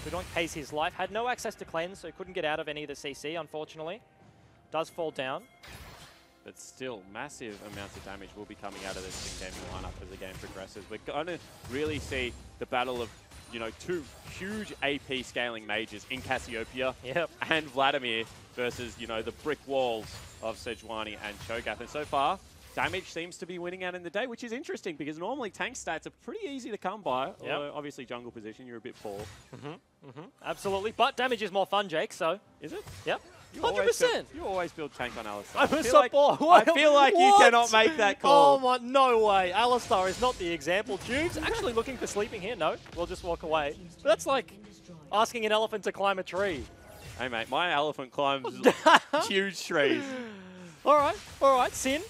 Bedoing pays his life, had no access to cleanse, so couldn't get out of any of the CC, unfortunately. Does fall down. But still, massive amounts of damage will be coming out of this in-game lineup as the game progresses. We're going to really see the battle of, 2 huge AP scaling mages in Cassiopeia and Vladimir versus, the brick walls of Sejuani and Cho'Gath. And so far, damage seems to be winning out in the day, which is interesting, because normally tank stats are pretty easy to come by. Although obviously jungle position, you're a bit poor. Absolutely, but damage is more fun, Jake, so... Is it? Yep. 100%. You always build tank on Alistar. I'm a support. I feel like you cannot make that call. Oh my, no way. Alistar is not the example. Jude's actually looking for sleeping here. No, we'll just walk away. But that's like asking an elephant to climb a tree. Hey mate, my elephant climbs huge trees. All right. Sin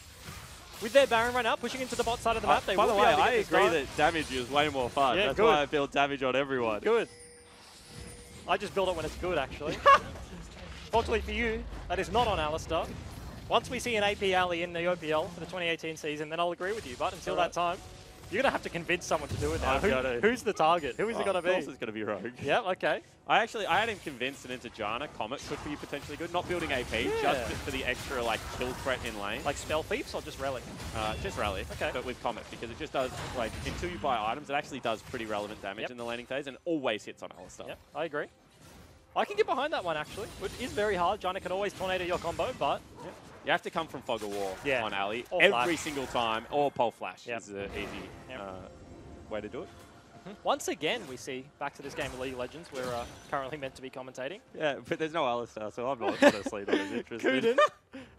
with their Baron right now, pushing into the bot side of the map. By the way, I agree that damage is way more fun. Yeah, that's why I build damage on everyone. Good. I just build it when it's good, actually. Fortunately for you, that is not on Alistar. Once we see an AP alley in the OPL for the 2018 season, then I'll agree with you. But until that time, You're going to have to convince someone to do it now. I've gotta- Who's the target? Who is it going to Of course be? it's going to be Rogue. Yeah, okay. I had him convinced that into Janna, Comet could be potentially good. Not building AP, just for the extra like kill threat in lane. Like spell thieves or just relic? Just Relic, Okay. but with Comet, because it just does, like, until you buy items, it actually does pretty relevant damage in the laning phase and always hits on Alistar. Yep, I agree. I can get behind that one, actually. It is very hard. Janna can always tornado your combo, but... Yep. You have to come from Fog of War on Ali Or every Flash. single time, or Pole Flash Yep. is an easy way to do it. Once again, we see, back to this game of League of Legends, we're currently meant to be commentating. Yeah, but there's no Alistar, so I'm not honestly not as interested. Kuden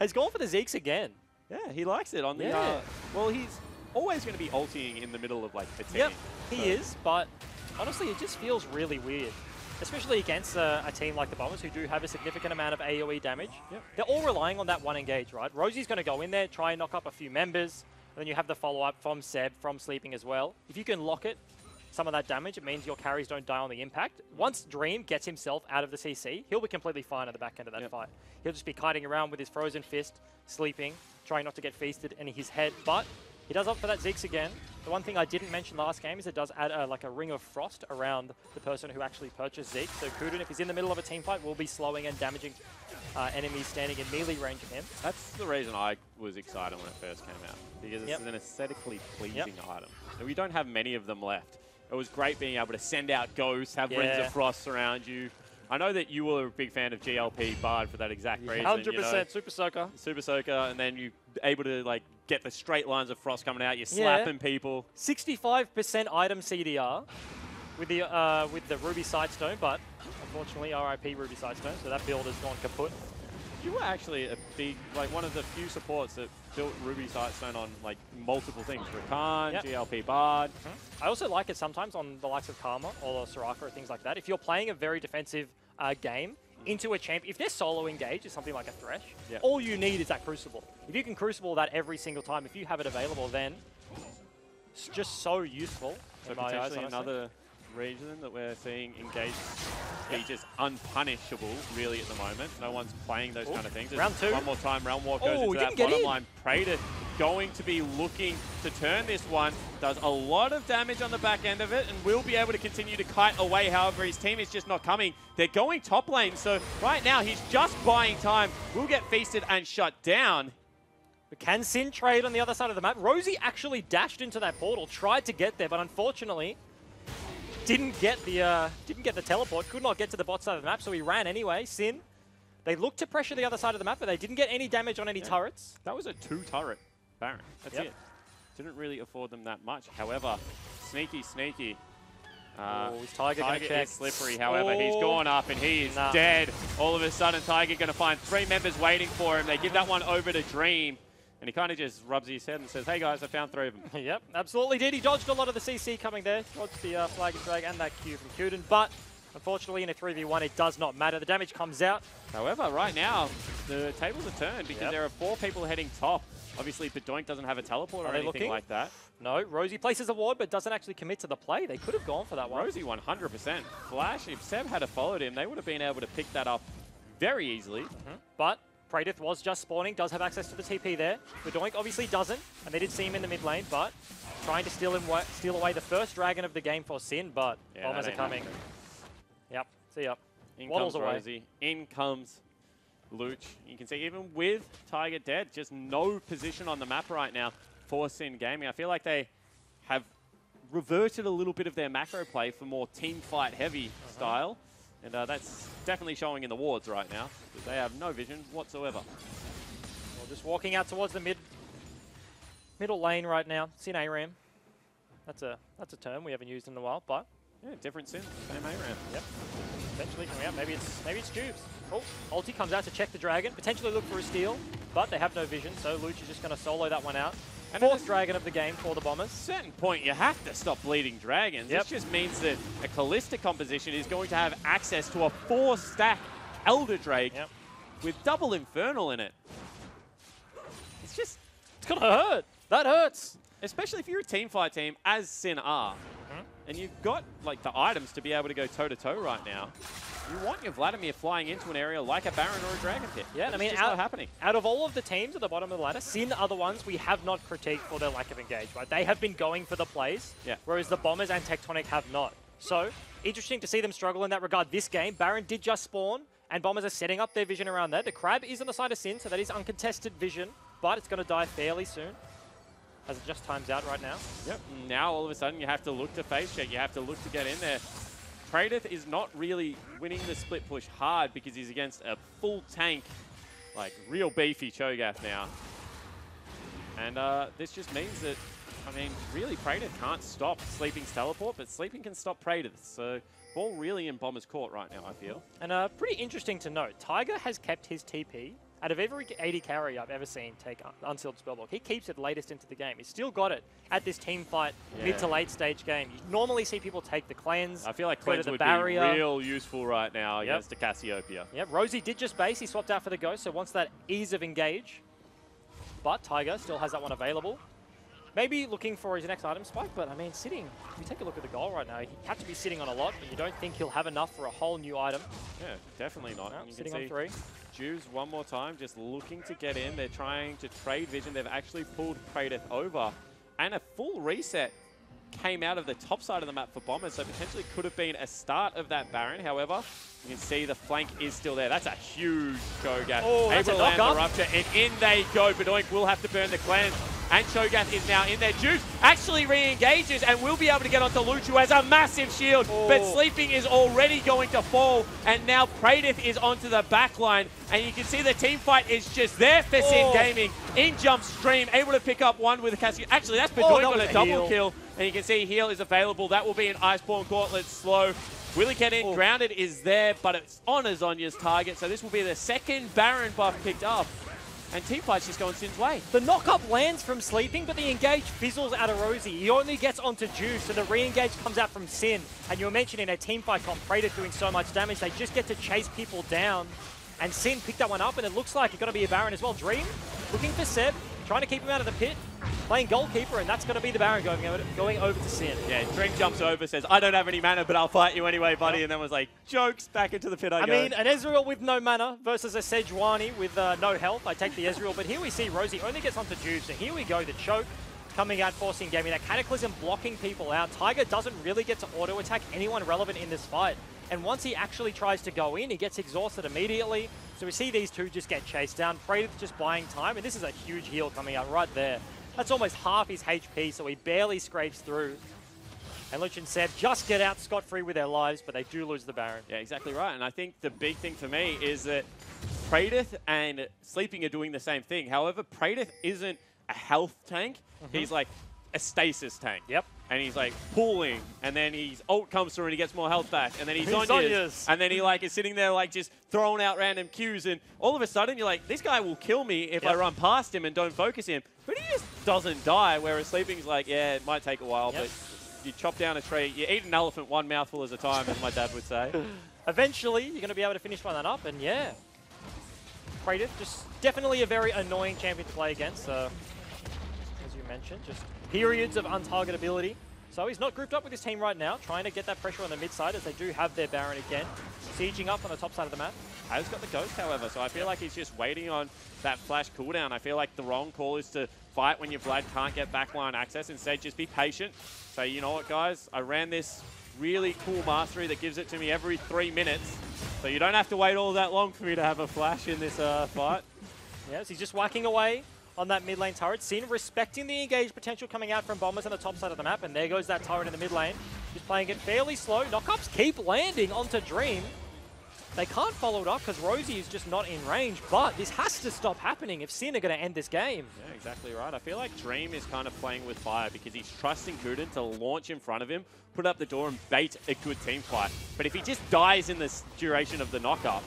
has gone for the Zeeks again. Yeah, he likes it on the... well, he's always going to be ulting in the middle of, like, a team. Yep, he is, but honestly, it just feels really weird. Especially against a team like the Bombers, who do have a significant amount of AoE damage. Yep. They're all relying on that one engage, right? Rosie's going to go in there, try and knock up a few members, and then you have the follow-up from Seb, from Sleeping as well. If you can lock it, some of that damage, it means your carries don't die on the impact. Once Dream gets himself out of the CC, he'll be completely fine at the back end of that fight. He'll just be kiting around with his Frozen Fist, sleeping, trying not to get feasted in his head, but he does opt for that Ziggs again. The one thing I didn't mention last game is it does add like a ring of frost around the person who actually purchased Ziggs. So Kuden, if he's in the middle of a team fight, will be slowing and damaging enemies standing in melee range of him. That's the reason I was excited when it first came out, because this is an aesthetically pleasing item. And we don't have many of them left. It was great being able to send out ghosts, have rings of frost around you. I know that you were a big fan of GLP Bard for that exact reason. 100%, you know? Super Soaker. Super Soaker, and then you able to like get the straight lines of frost coming out. You're slapping people. 65% item CDR with the Ruby Sightstone, but unfortunately RIP Ruby Sightstone, so that build has gone kaput. You were actually a big, like one of the few supports that built Ruby Sightstone on like multiple things. Rakan, GLP Bard. I also like it sometimes on the likes of Karma or Soraka or things like that. If you're playing a very defensive game into a champ, if they're solo engaged, is something like a Thresh, all you need is that Crucible. If you can Crucible that every single time, if you have it available, then it's just so useful. So potentially another region that we're seeing engaged be just unpunishable really at the moment. No one's playing those kind of things. Round 2. One more time, Realm Walk goes into that bottom line. Praetor going to be looking to turn this one. Does a lot of damage on the back end of it and will be able to continue to kite away. However, his team is just not coming. They're going top lane, so right now he's just buying time. Will get feasted and shut down. But can Sin trade on the other side of the map? Rosie actually dashed into that portal, tried to get there, but unfortunately didn't get the teleport, could not get to the bot side of the map, so he ran anyway. Sin, they looked to pressure the other side of the map, but they didn't get any damage on any turrets. That was a 2-turret Baron. That's it. Didn't really afford them that much. However, sneaky. His Tiger is slippery. However, he's gone up and he is dead. All of a sudden, Tiger going to find 3 members waiting for him. They give that one over to Dream. And he kind of just rubs his head and says, hey guys, I found 3 of them. Yep, absolutely did. He dodged a lot of the CC coming there. Dodged the flag and drag and that Q from Kuden. But unfortunately, in a 3v1, it does not matter. The damage comes out. However, right now, the tables are turned because there are 4 people heading top. Obviously, Bedoink doesn't have a teleport or anything like that. No, Rosie places a ward, but doesn't actually commit to the play. They could have gone for that one. Rosie 100%. Flash, if Seb had followed him, they would have been able to pick that up very easily. But Praedyth was just spawning, does have access to the TP there. Bedoink obviously doesn't, and they did see him in the mid lane, but trying to steal away the first dragon of the game for Sin, but Bombers are coming. Yep, see ya. In Waddles comes away. Rosie. In comes Luch. You can see even with Tiger dead, just no position on the map right now for Sin Gaming. I feel like they have reverted a little bit of their macro play for more team fight heavy style. And that's definitely showing in the wards right now. They have no vision whatsoever. Well, just walking out towards the middle lane right now. Sin ARAM. That's a term we haven't used in a while, but yeah, different Sin, same ARAM. Yep. Potentially coming out. Maybe it's Jubes. Oh, ulti comes out to check the dragon. Potentially look for a steal, but they have no vision, so Luch is just going to solo that one out. And 4th dragon of the game for the Bombers. At a certain point, you have to stop bleeding dragons. This just means that a Callista composition is going to have access to a 4-stack Elder Drake with double Infernal in it. It's going to hurt. That hurts. Especially if you're a teamfight team, as Sin are. And you've got like the items to be able to go toe-to-toe right now. You want your Vladimir flying into an area like a Baron or a Dragon Pit. Yeah, I mean, it's just not happening. Out of all of the teams at the bottom of the ladder, Sin are the ones we have not critiqued for their lack of engage, right? They have been going for the plays, whereas the Bombers and Tectonic have not. So, interesting to see them struggle in that regard this game. Baron did just spawn, and Bombers are setting up their vision around there. The Crab is on the side of Sin, so that is uncontested vision, but it's going to die fairly soon, as it just times out right now. Yep, now all of a sudden you have to look to face check, you have to look to get in there. Praedyth is not really winning the split push hard because he's against a full tank, like real beefy Cho'Gath now. And this just means that, I mean, really Praedyth can't stop Sleeping's teleport, but Sleeping can stop Praedyth. So ball really in Bomber's court right now, I feel. And pretty interesting to note, Tiger has kept his TP. Out of every AD carry I've ever seen take Unsealed Spellblock, he keeps it latest into the game. He's still got it at this team fight, mid to late stage game. You normally see people take the cleanse. I feel like cleanse would be real useful right now against the Cassiopeia. Yep, Rosie did just base. He swapped out for the Ghost, so wants that ease of engage. But Tiger still has that one available. Maybe looking for his next item spike, but I mean, sitting, if you take a look at the goal right now, he had to be sitting on a lot, but you don't think he'll have enough for a whole new item. Yeah, definitely not. No, sitting on 3. Juves one more time, just looking to get in. They're trying to trade vision. They've actually pulled Praedyth over, and a full reset came out of the top side of the map for Bombers, so potentially could have been a start of that Baron. However, you can see the flank is still there. That's a huge Cho'Gath. Oh, that's able a to land knock-up. the Rupture, and in they go. Bedoink will have to burn the cleanse, and Cho'Gath is now in there. Juice actually re-engages and will be able to get onto Luch, who has a massive shield, but Sleeping is already going to fall, and now Praedyth is onto the back line, and you can see the team fight is just there for Sin Gaming. In jump Stream, able to pick up one with a Cassie. Actually, that's Bedoink on a double kill, and you can see heal is available. That will be an Iceborne Gauntlet slow. Will he get in? Grounded is there, but it's on Azonya's target, so this will be the second Baron buff picked up. And teamfight's just going Sin's way. The knock-up lands from Sleeping, but the engage fizzles out of Rosie. He only gets onto Juice, so the re-engage comes out from Sin. And you were mentioning a teamfight comp, Praedyth doing so much damage, they just get to chase people down. And Sin picked that one up, and it looks like it's going to be a Baron as well. Dream, looking for Seb, trying to keep him out of the pit, playing goalkeeper, and that's going to be the Baron going over to Sin. Yeah, Dream jumps over, says, I don't have any mana, but I'll fight you anyway, buddy. And then was like, jokes, back into the pit I go. I mean, an Ezreal with no mana versus a Sejuani with no health. I take the Ezreal, but here we see Rosie only gets onto Juve, so here we go, the choke coming out, forcing Gaming. That Cataclysm blocking people out. Tiger doesn't really get to auto-attack anyone relevant in this fight. And once he actually tries to go in, he gets exhausted immediately. So we see these two just get chased down. Praedyth just buying time, and this is a huge heal coming out right there. That's almost half his HP, so he barely scrapes through. And Luchin said, just get out scot-free with their lives, but they do lose the Baron. Yeah, exactly right. And I think the big thing for me is that Praedyth and Sleeping are doing the same thing. However, Praedyth isn't a health tank. He's like a stasis tank. Yep. And he's like pulling, and then his ult comes through and he gets more health back, and then he's Zonya's, and then he like is sitting there like just throwing out random Qs, and all of a sudden you're like, this guy will kill me if I run past him and don't focus him, but he just doesn't die, whereas Sleeping's like, yeah, it might take a while, but you chop down a tree, you eat an elephant one mouthful at a time, as my dad would say. Eventually, you're going to be able to finish one up, and Praedyth, just definitely a very annoying champion to play against, as you mentioned, just periods of untargetability. So he's not grouped up with his team right now, trying to get that pressure on the mid side as they do have their Baron again. Sieging up on the top side of the map. Has got the Ghost, however, so I feel like he's just waiting on that flash cooldown. I feel like the wrong call is to fight when your Vlad can't get backline access. Instead, just be patient. Say, you know what, guys? I ran this really cool mastery that gives it to me every 3 minutes. So you don't have to wait all that long for me to have a flash in this fight. Yes, he's just whacking away on that mid lane turret. Sin respecting the engage potential coming out from Bombers on the top side of the map, and there goes that turret in the mid lane. Just playing it fairly slow. Knockups keep landing onto Dream. They can't follow it up because Rosie is just not in range, but this has to stop happening if Sin are going to end this game. Yeah, exactly right. I feel like Dream is kind of playing with fire because he's trusting Guden to launch in front of him, put up the door and bait a good team fight. But if he just dies in the duration of the knockup,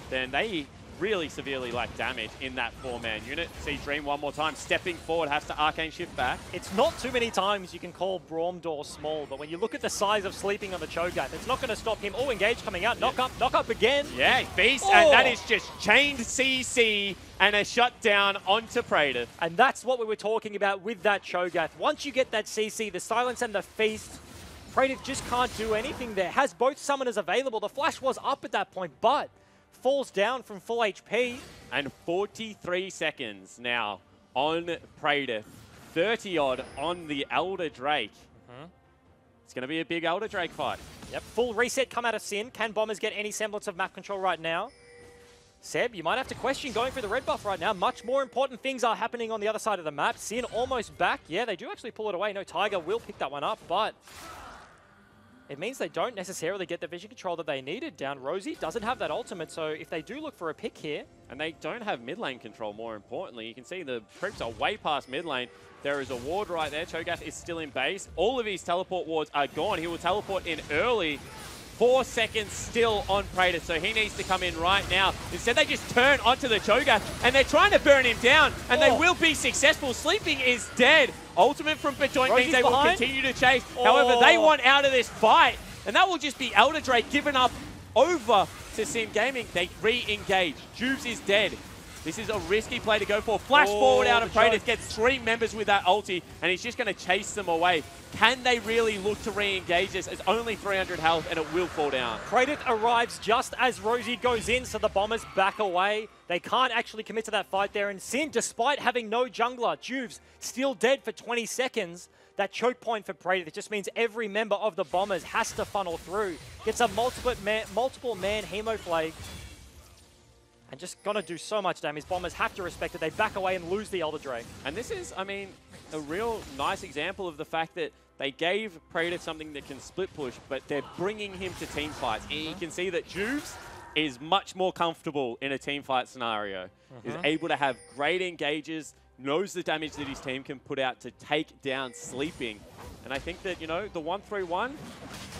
then they really severely lack damage in that 4-man unit. See Dream one more time, stepping forward, has to Arcane Shift back. It's not too many times you can call Braumdor small, but when you look at the size of Sleeping on the Cho'Gath, it's not going to stop him. Oh, engage coming out, knock up again. Yeah, beast, and that is just chained CC and a shutdown onto Praedyth. And that's what we were talking about with that Cho'Gath. Once you get that CC, the silence and the feast, Praetor just can't do anything there. Has both summoners available. The flash was up at that point, but falls down from full HP. And 43 seconds now on Praetor. 30-odd on the Elder Drake. It's going to be a big Elder Drake fight. Yep, full reset come out of Sin. Can Bombers get any semblance of map control right now? Seb, you might have to question going for the red buff right now. Much more important things are happening on the other side of the map. Sin almost back. Yeah, they do actually pull it away. No, Tiger will pick that one up, but it means they don't necessarily get the vision control that they needed down. Rosie doesn't have that ultimate, so if they do look for a pick here... And they don't have mid lane control, more importantly. You can see the troops are way past mid lane. There is a ward right there. Cho'Gath is still in base. All of his teleport wards are gone. He will teleport in early. 4 seconds still on Praetor, so he needs to come in right now. Instead, they just turn onto the Cho'Gath, and they're trying to burn him down, and they will be successful. Sleeping is dead. Ultimate from Bejoint means they will continue to chase. However, they want out of this fight, and that will just be Elder Drake given up over to Sim Gaming. They re-engage. Jubes is dead. This is a risky play to go for. Flash forward out of Praetor, gets 3 members with that ulti, and he's just going to chase them away. Can they really look to re-engage this? It's only 300 health, and it will fall down. Praetor arrives just as Rosie goes in, so the Bombers back away. They can't actually commit to that fight there. And Sin, despite having no jungler, Juves still dead for 20 seconds. That choke point for Praetor, it just means every member of the Bombers has to funnel through. Gets a multiple man Hemoflake. And just gonna do so much damage. Bombers have to respect it. They back away and lose the Elder Drake. And this is, I mean, a real nice example of the fact that they gave Praetor something that can split push, but they're bringing him to team fights. And you can see that Juves is much more comfortable in a team fight scenario. Is able to have great engages, knows the damage that his team can put out to take down Sleeping. And I think that, you know, the 1-3-1,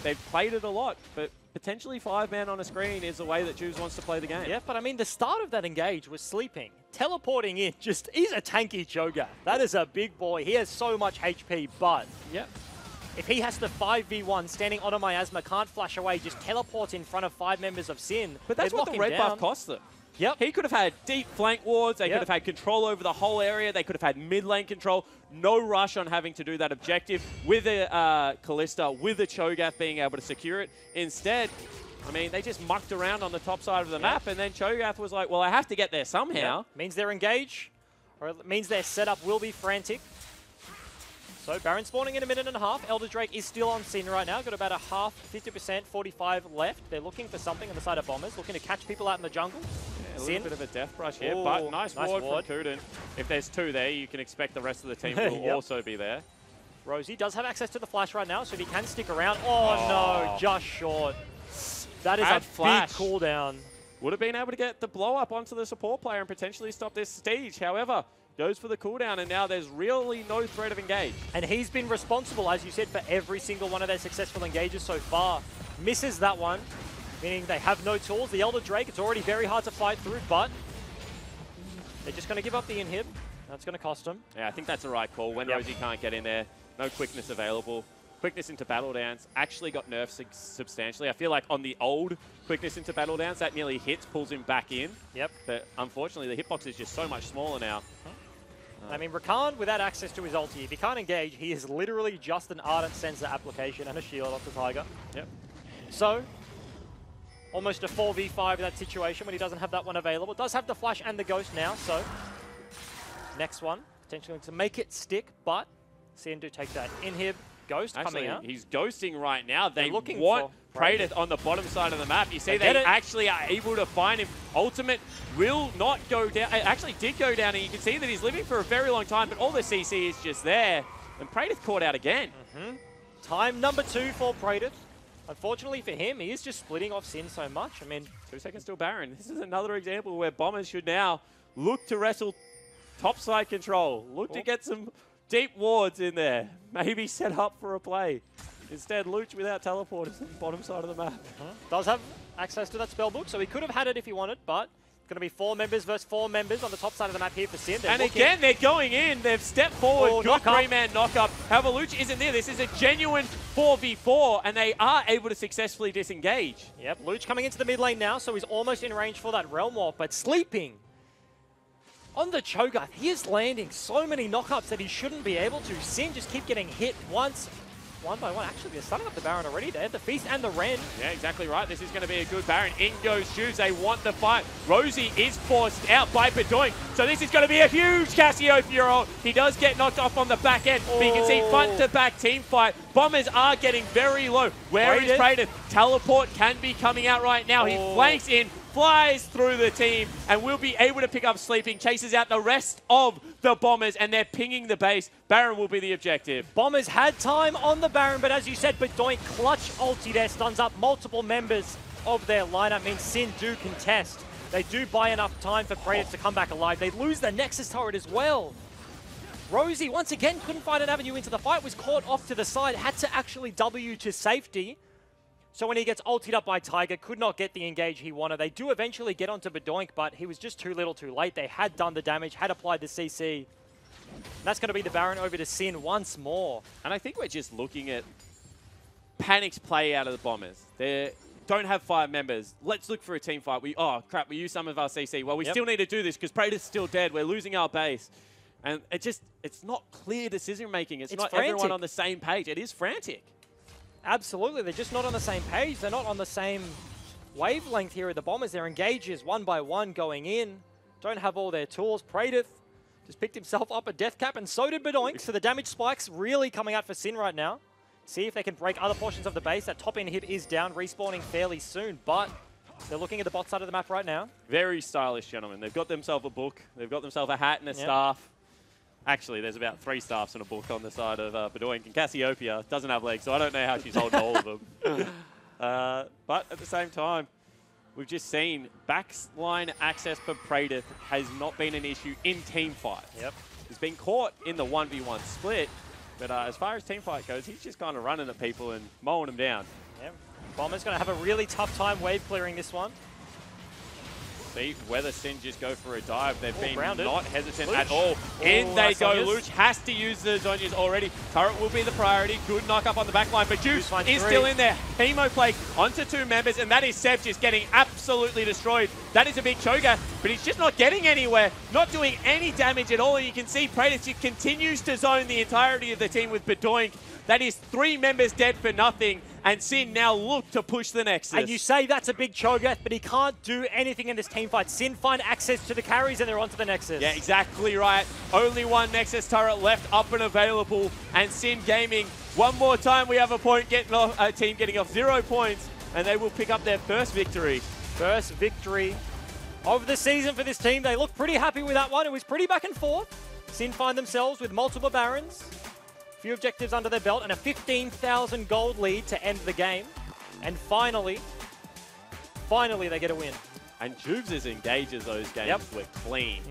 they've played it a lot, but potentially 5-man on a screen is the way that Juves wants to play the game. Yeah, but I mean, the start of that engage was Sleeping. Teleporting in, he's a tanky Cho'Gath. That is a big boy. He has so much HP, but if he has to 5v1, standing on a miasma, can't flash away, just teleports in front of 5 members of Sin. But that's what the red buff cost them. Yep. He could have had deep flank wards. They could have had control over the whole area. They could have had mid lane control. No rush on having to do that objective with a Callista, with a Cho'Gath being able to secure it. Instead, I mean, they just mucked around on the top side of the map, and then Cho'Gath was like, well, I have to get there somehow. Means they're engaged, or it means their setup will be frantic. So Baron spawning in a minute and a half. Elder Drake is still on Sin right now. Got about a half, 50%, 45 left. They're looking for something on the side of Bombers, looking to catch people out in the jungle. Yeah, a little bit of a death brush here, but nice ward from Kuden. If there's 2 there, you can expect the rest of the team will also be there. Rosie does have access to the flash right now, so if he can stick around. Oh no, just short. That is a big cooldown. Would have been able to get the blow up onto the support player and potentially stop this siege. However, goes for the cooldown, and now there's really no threat of engage. And he's been responsible, as you said, for every single one of their successful engages so far. Misses that one, meaning they have no tools. The Elder Drake, it's already very hard to fight through, but they're just going to give up the inhib. That's going to cost them. Yeah, I think that's the right call. When Rosie can't get in there, no quickness available. Quickness into Battle Dance actually got nerfed substantially. I feel like on the old quickness into Battle Dance, that nearly hits, pulls him back in. Yep. But unfortunately, the hitbox is just so much smaller now. I mean, Rakan, without access to his ulti, if he can't engage, he is literally just an Ardent Sensor application and a shield off the Tiger. Yep. So, almost a 4v5 in that situation when he doesn't have that one available. Does have the flash and the ghost now, so next one, potentially to make it stick, but Sin do take that inhib. Ghost coming out. He's ghosting right now. They want Praetor on the bottom side of the map. You see, they actually are able to find him. Ultimate will not go down. It actually did go down, and you can see that he's living for a very long time, but all the CC is just there. And Praetor's caught out again. Time number 2 for Praetor. Unfortunately for him, he is just splitting off Sin so much. I mean, 2 seconds till Baron. This is another example where Bombers should now look to wrestle topside control. Look to get some deep wards in there. Maybe set up for a play. Instead, Luch without teleporters on the bottom side of the map. Does have access to that spell book, so he could have had it if he wanted, but it's going to be 4 members versus 4 members on the top side of the map here for Sin. And again, they're going in. They've stepped forward. Good 3-man knock-up. However, Luch isn't there. This is a genuine 4v4, and they are able to successfully disengage. Yep, Luch coming into the mid lane now, so he's almost in range for that Realm Walk, but Sleeping on the Cho'Gath, he is landing so many knockups that he shouldn't be able to. Sin just keep getting hit once, one by one. Actually, they're starting up the Baron already. They have the Feast and the Ren. Yeah, exactly right. This is going to be a good Baron. In goes Shoes. They want the fight. Rosie is forced out by Bedoink. So this is going to be a huge Cassiopeia ult. He does get knocked off on the back end, but you can see front-to-back team fight. Bombers are getting very low. Where is Praetor? Teleport can be coming out right now. He flanks in, flies through the team, and will be able to pick up Sleeping, chases out the rest of the Bombers, and they're pinging the base. Baron will be the objective. Bombers had time on the Baron, but as you said, Bedoink clutch ulti there, stuns up multiple members of their lineup, means Sin do contest. They do buy enough time for Praetor to come back alive. They lose the Nexus turret as well. Rosie, once again, couldn't find an avenue into the fight, was caught off to the side, had to actually W to safety. So when he gets ultied up by Tiger, could not get the engage he wanted. They do eventually get onto Bedoink, but he was just too little too late. They had done the damage, had applied the CC. And that's going to be the Baron over to Sin once more. And I think we're just looking at Panic's play out of the Bombers. They don't have 5 members. Let's look for a team fight. Oh, crap, we used some of our CC. Well, we still need to do this because Praetor's still dead. We're losing our base. And it's not clear decision-making. It's not frantic. Everyone on the same page. It is frantic. Absolutely. They're just not on the same page. They're not on the same wavelength here at the Bombers. Their engages one by one going in. Don't have all their tools. Praetor just picked himself up a death cap, and so did Bedoink. So the damage spikes really coming out for Sin right now. See if they can break other portions of the base. That top inhib is down, respawning fairly soon, but they're looking at the bot side of the map right now. Very stylish, gentlemen. They've got themselves a book. They've got themselves a hat and a staff. Actually, there's about 3 staffs and a book on the side of Bedoink, and Cassiopeia doesn't have legs, so I don't know how she's holding all of them. But at the same time, we've just seen backline access for Praetor has not been an issue in team fights. He's been caught in the 1v1 split, but as far as team fight goes, he's just kind of running at people and mowing them down. Bomber's going to have a really tough time wave clearing this one. See whether Sin just go for a dive. They've been grounded. not hesitant at all. In they go. Luch has to use the Zhonya's already. Turret will be the priority. Good knock up on the back line, but Juice is still in there. Hemo Plague onto 2 members, and that is Seb just getting absolutely destroyed. That is a big Cho'Gath, but he's just not getting anywhere, not doing any damage at all. And you can see Praetor continues to zone the entirety of the team with Bedoink. That is 3 members dead for nothing, and Sin now look to push the Nexus. And you say that's a big Cho'Gath, but he can't do anything in this team fight. Sin find access to the carries, and they're onto the Nexus. Yeah, exactly right. Only 1 Nexus turret left up and available, and Sin Gaming, one more time we have a team getting off 0 points, and they will pick up their first victory. First victory of the season for this team. They look pretty happy with that one. It was pretty back and forth. Sin find themselves with multiple Barons, few objectives under their belt, and a 15,000 gold lead to end the game. And finally they get a win. And Juves' engages those games were clean.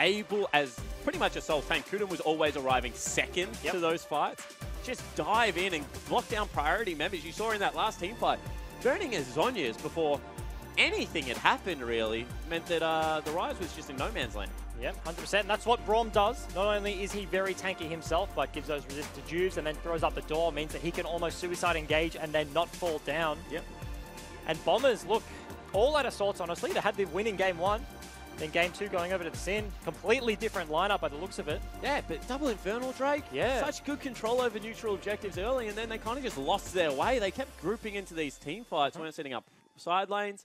Able as pretty much a sole tank. Kuden was always arriving second to those fights. Just dive in and lock down priority members. You saw in that last team fight, burning his Zhonya's before anything had happened really, meant that the Rise was just in no man's land. Yep, 100%. And that's what Braum does. Not only is he very tanky himself, but gives those resist to Juves and then throws up the door, means that he can almost suicide engage and then not fall down. And Bombers, look, all out of sorts, honestly. They had the win in Game 1, then Game 2 going over to the Sin. Completely different lineup by the looks of it. Yeah, but double Infernal Drake. Such good control over neutral objectives early, and then they kind of just lost their way. They kept grouping into these team fights, weren't setting up side lanes.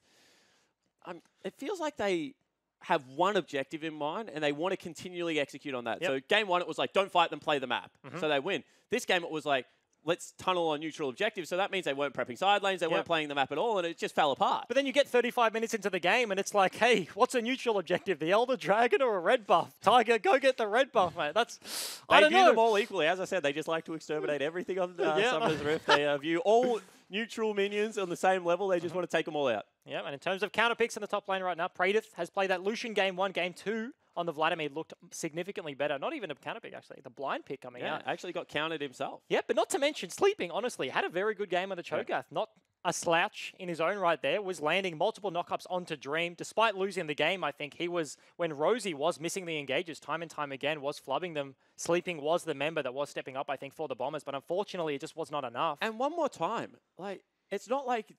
It feels like they have one objective in mind, and they want to continually execute on that. So Game 1, it was like, don't fight them, play the map. So they win. This game, it was like, let's tunnel on neutral objectives. So that means they weren't prepping side lanes, they weren't playing the map at all, and it just fell apart. But then you get 35 minutes into the game, and it's like, hey, what's a neutral objective? The Elder Dragon or a red buff? Tiger, go get the red buff, mate. I don't know. They view them all equally. As I said, they just like to exterminate everything on Summoner's Rift. They view all neutral minions on the same level. They just want to take them all out. Yeah, and in terms of counter picks in the top lane right now, Praetor has played that Lucian Game 1, Game 2 on the Vladimir, looked significantly better. Not even a counter pick, actually. The blind pick coming out. Actually got countered himself. Yeah, but not to mention Sleeping, honestly. Had a very good game on the Cho'Gath. Not a slouch in his own right there. Was landing multiple knockups onto Dream. Despite losing the game, I think he was, when Rosie was missing the engages time and time again, was flubbing them. Sleeping was the member that was stepping up, I think, for the Bombers. But unfortunately, it just was not enough. And one more time, like, it's not like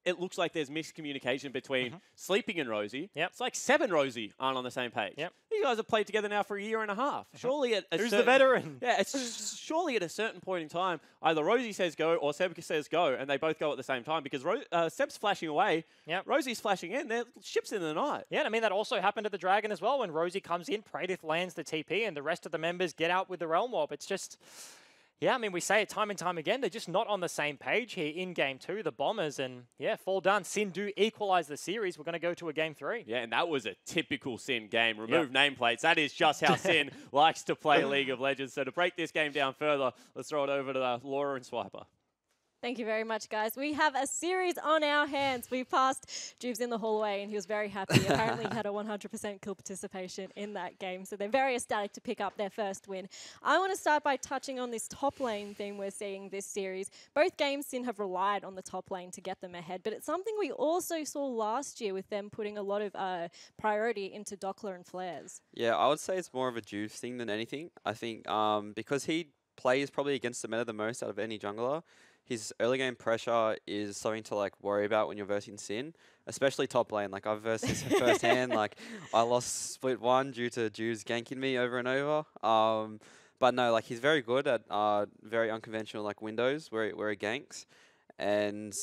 it looks like there's miscommunication between Sleeping and Rosie. Yep. It's like Seb and Rosie aren't on the same page. Yep. You guys have played together now for a year and a half. Surely at a Who's certain, the veteran? Yeah, it's surely at a certain point in time, either Rosie says go or Seb says go, and they both go at the same time because Seb's flashing away. Yep. Rosie's flashing in. Their ship's in the night. Yeah, and I mean, that also happened at the Dragon as well. When Rosie comes in, Pradith lands the TP, and the rest of the members get out with the Realm Warp. It's just... Yeah, I mean, we say it time and time again. They're just not on the same page here in Game 2, the Bombers. And, yeah, fall done. Sin do equalise the series. We're going to go to a Game 3. Yeah, and that was a typical Sin game. Remove nameplates. That is just how Sin likes to play League of Legends. So to break this game down further, let's throw it over to Laura and Swiper. Thank you very much, guys. We have a series on our hands. We passed Juves in the hallway, and he was very happy. Apparently, he had a 100% kill participation in that game, so they're very ecstatic to pick up their first win. I want to start by touching on this top lane thing we're seeing this series. Both games Sin have relied on the top lane to get them ahead, but it's something we also saw last year with them putting a lot of priority into Doppler and Flares. Yeah, I would say it's more of a Juves thing than anything. I think because he plays probably against the meta the most out of any jungler, his early game pressure is something to like worry about when you're versing Sin, especially top lane. Like I've versed this firsthand. Like I lost split 1 due to Juves ganking me over and over. But no, like he's very good at very unconventional like windows where he ganks, and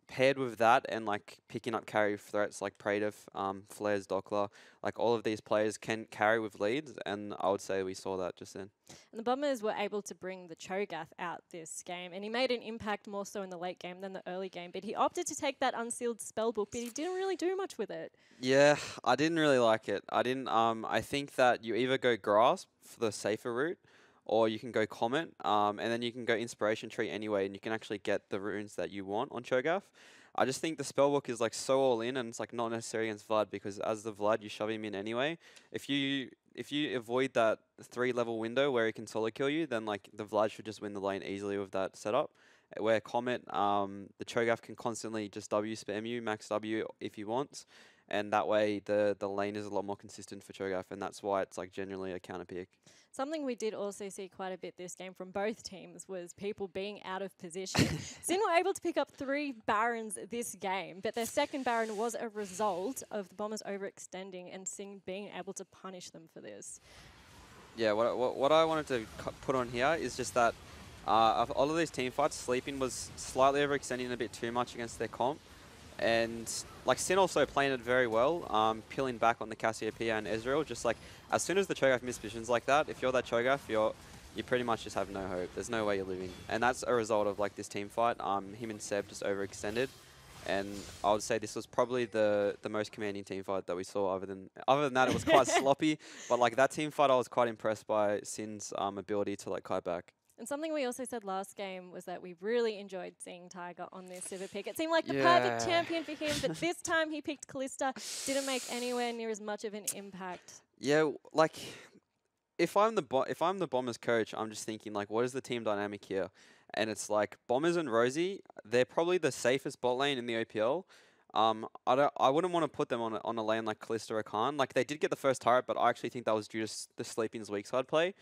paired with that and like picking up carry threats like Pradith, Flares, Doppler, like all of these players can carry with leads, and I would say we saw that just then. And the Bombers were able to bring the Cho'Gath out this game, and he made an impact more so in the late game than the early game, but he opted to take that unsealed spellbook, but he didn't really do much with it. Yeah, I didn't really like it. I think that you either go Grasp for the safer route, or you can go Comet, and then you can go Inspiration Tree anyway, and you can actually get the runes that you want on Cho'Gath. I just think the spellbook is like so all in, and it's like not necessary against Vlad, because as the Vlad, you shove him in anyway. If you avoid that 3-level window where he can solo kill you, then like the Vlad should just win the lane easily with that setup. Where Comet, the Cho'Gath can constantly just W spam you, max W if he wants, and that way the lane is a lot more consistent for Cho'Gath, and that's why it's like generally a counter pick. Something we did also see quite a bit this game from both teams was people being out of position. Sin were able to pick up 3 Barons this game, but their second Baron was a result of the Bombers overextending and Sin being able to punish them for this. Yeah, what I wanted to put on here is just that of all of these team fights, Sleeping was slightly overextending a bit too much against their comp. And like Sin also playing it very well, peeling back on the Cassiopeia and Ezreal. Just like as soon as the Cho'Gath miss positions like that, if you're that Cho'Gath, you pretty much just have no hope. There's no way you're living, and that's a result of like this team fight. Him and Seb just overextended, and I would say this was probably the most commanding team fight that we saw. Other than that, it was quite sloppy. But like that team fight, I was quite impressed by Sin's ability to like kite back. And something we also said last game was that we really enjoyed seeing Tiger on this Sivir pick. It seemed like the perfect champion for him, but this time he picked Kalista, didn't make anywhere near as much of an impact. Yeah, like if I'm the Bombers coach, I'm just thinking like, what is the team dynamic here? And it's like Bombers and Rosie, they're probably the safest bot lane in the OPL. I wouldn't want to put them on a lane like Kalista or Khan. Like they did get the first turret, but I actually think that was due to the Sleeping's weak side play.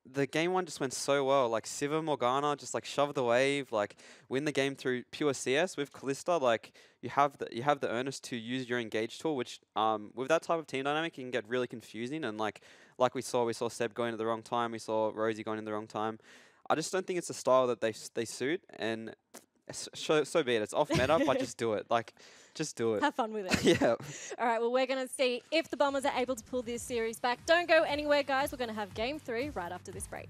The game 1 just went so well. Like Sivir Morgana just like shoved the wave, like win the game through pure CS with Kalista. Like you have the earnest to use your engage tool, which with that type of team dynamic, it can get really confusing. And like we saw Seb going at the wrong time, we saw Rosie going at the wrong time. I just don't think it's a style that they suit, and so be it. It's off meta, but just do it. Like just do it. Have fun with it. Yeah. All right, well, we're going to see if the Bombers are able to pull this series back. Don't go anywhere, guys. We're going to have Game 3 right after this break.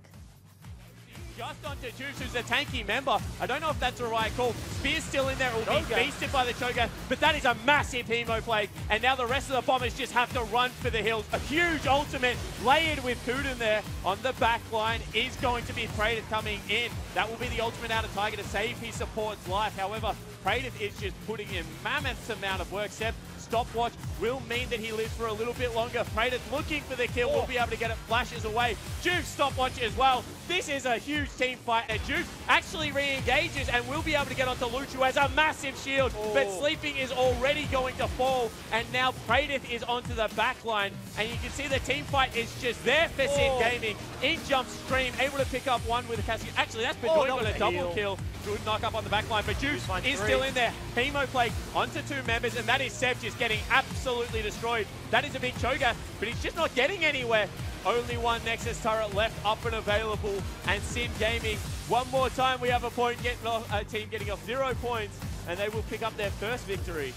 Just onto Juice, who's a tanky member. I don't know if that's the right call. Spear's still in there. It will be beasted by the Cho'Gath, but that is a massive Hemo Plague. And now the rest of the Bombers just have to run for the hills. A huge ultimate layered with Kuden there on the back line is going to be Pradith coming in. That will be the ultimate out of Tiger to save his support's life. However, Pradith is just putting in mammoth amount of work. Seb, stopwatch will mean that he lives for a little bit longer. Pradith looking for the kill, will be able to get it, flashes away. Juve stopwatch as well. This is a huge team fight, and Juve actually re-engages and will be able to get onto Luch, who has a massive shield, but Sleeping is already going to fall, and now Pradith is onto the back line, and you can see the team fight is just there for Sin Gaming. In jump Stream, able to pick up one with a Cassie. Actually, that's Bedoya with a double kill. Good knock up on the back line, but Juice is still in there. Hemo Plague onto 2 members, and that is Seb just getting absolutely destroyed. That is a big choker, but he's just not getting anywhere. Only one Nexus turret left up and available, and Sim Gaming, one more time we have a team getting off 0 points, and they will pick up their first victory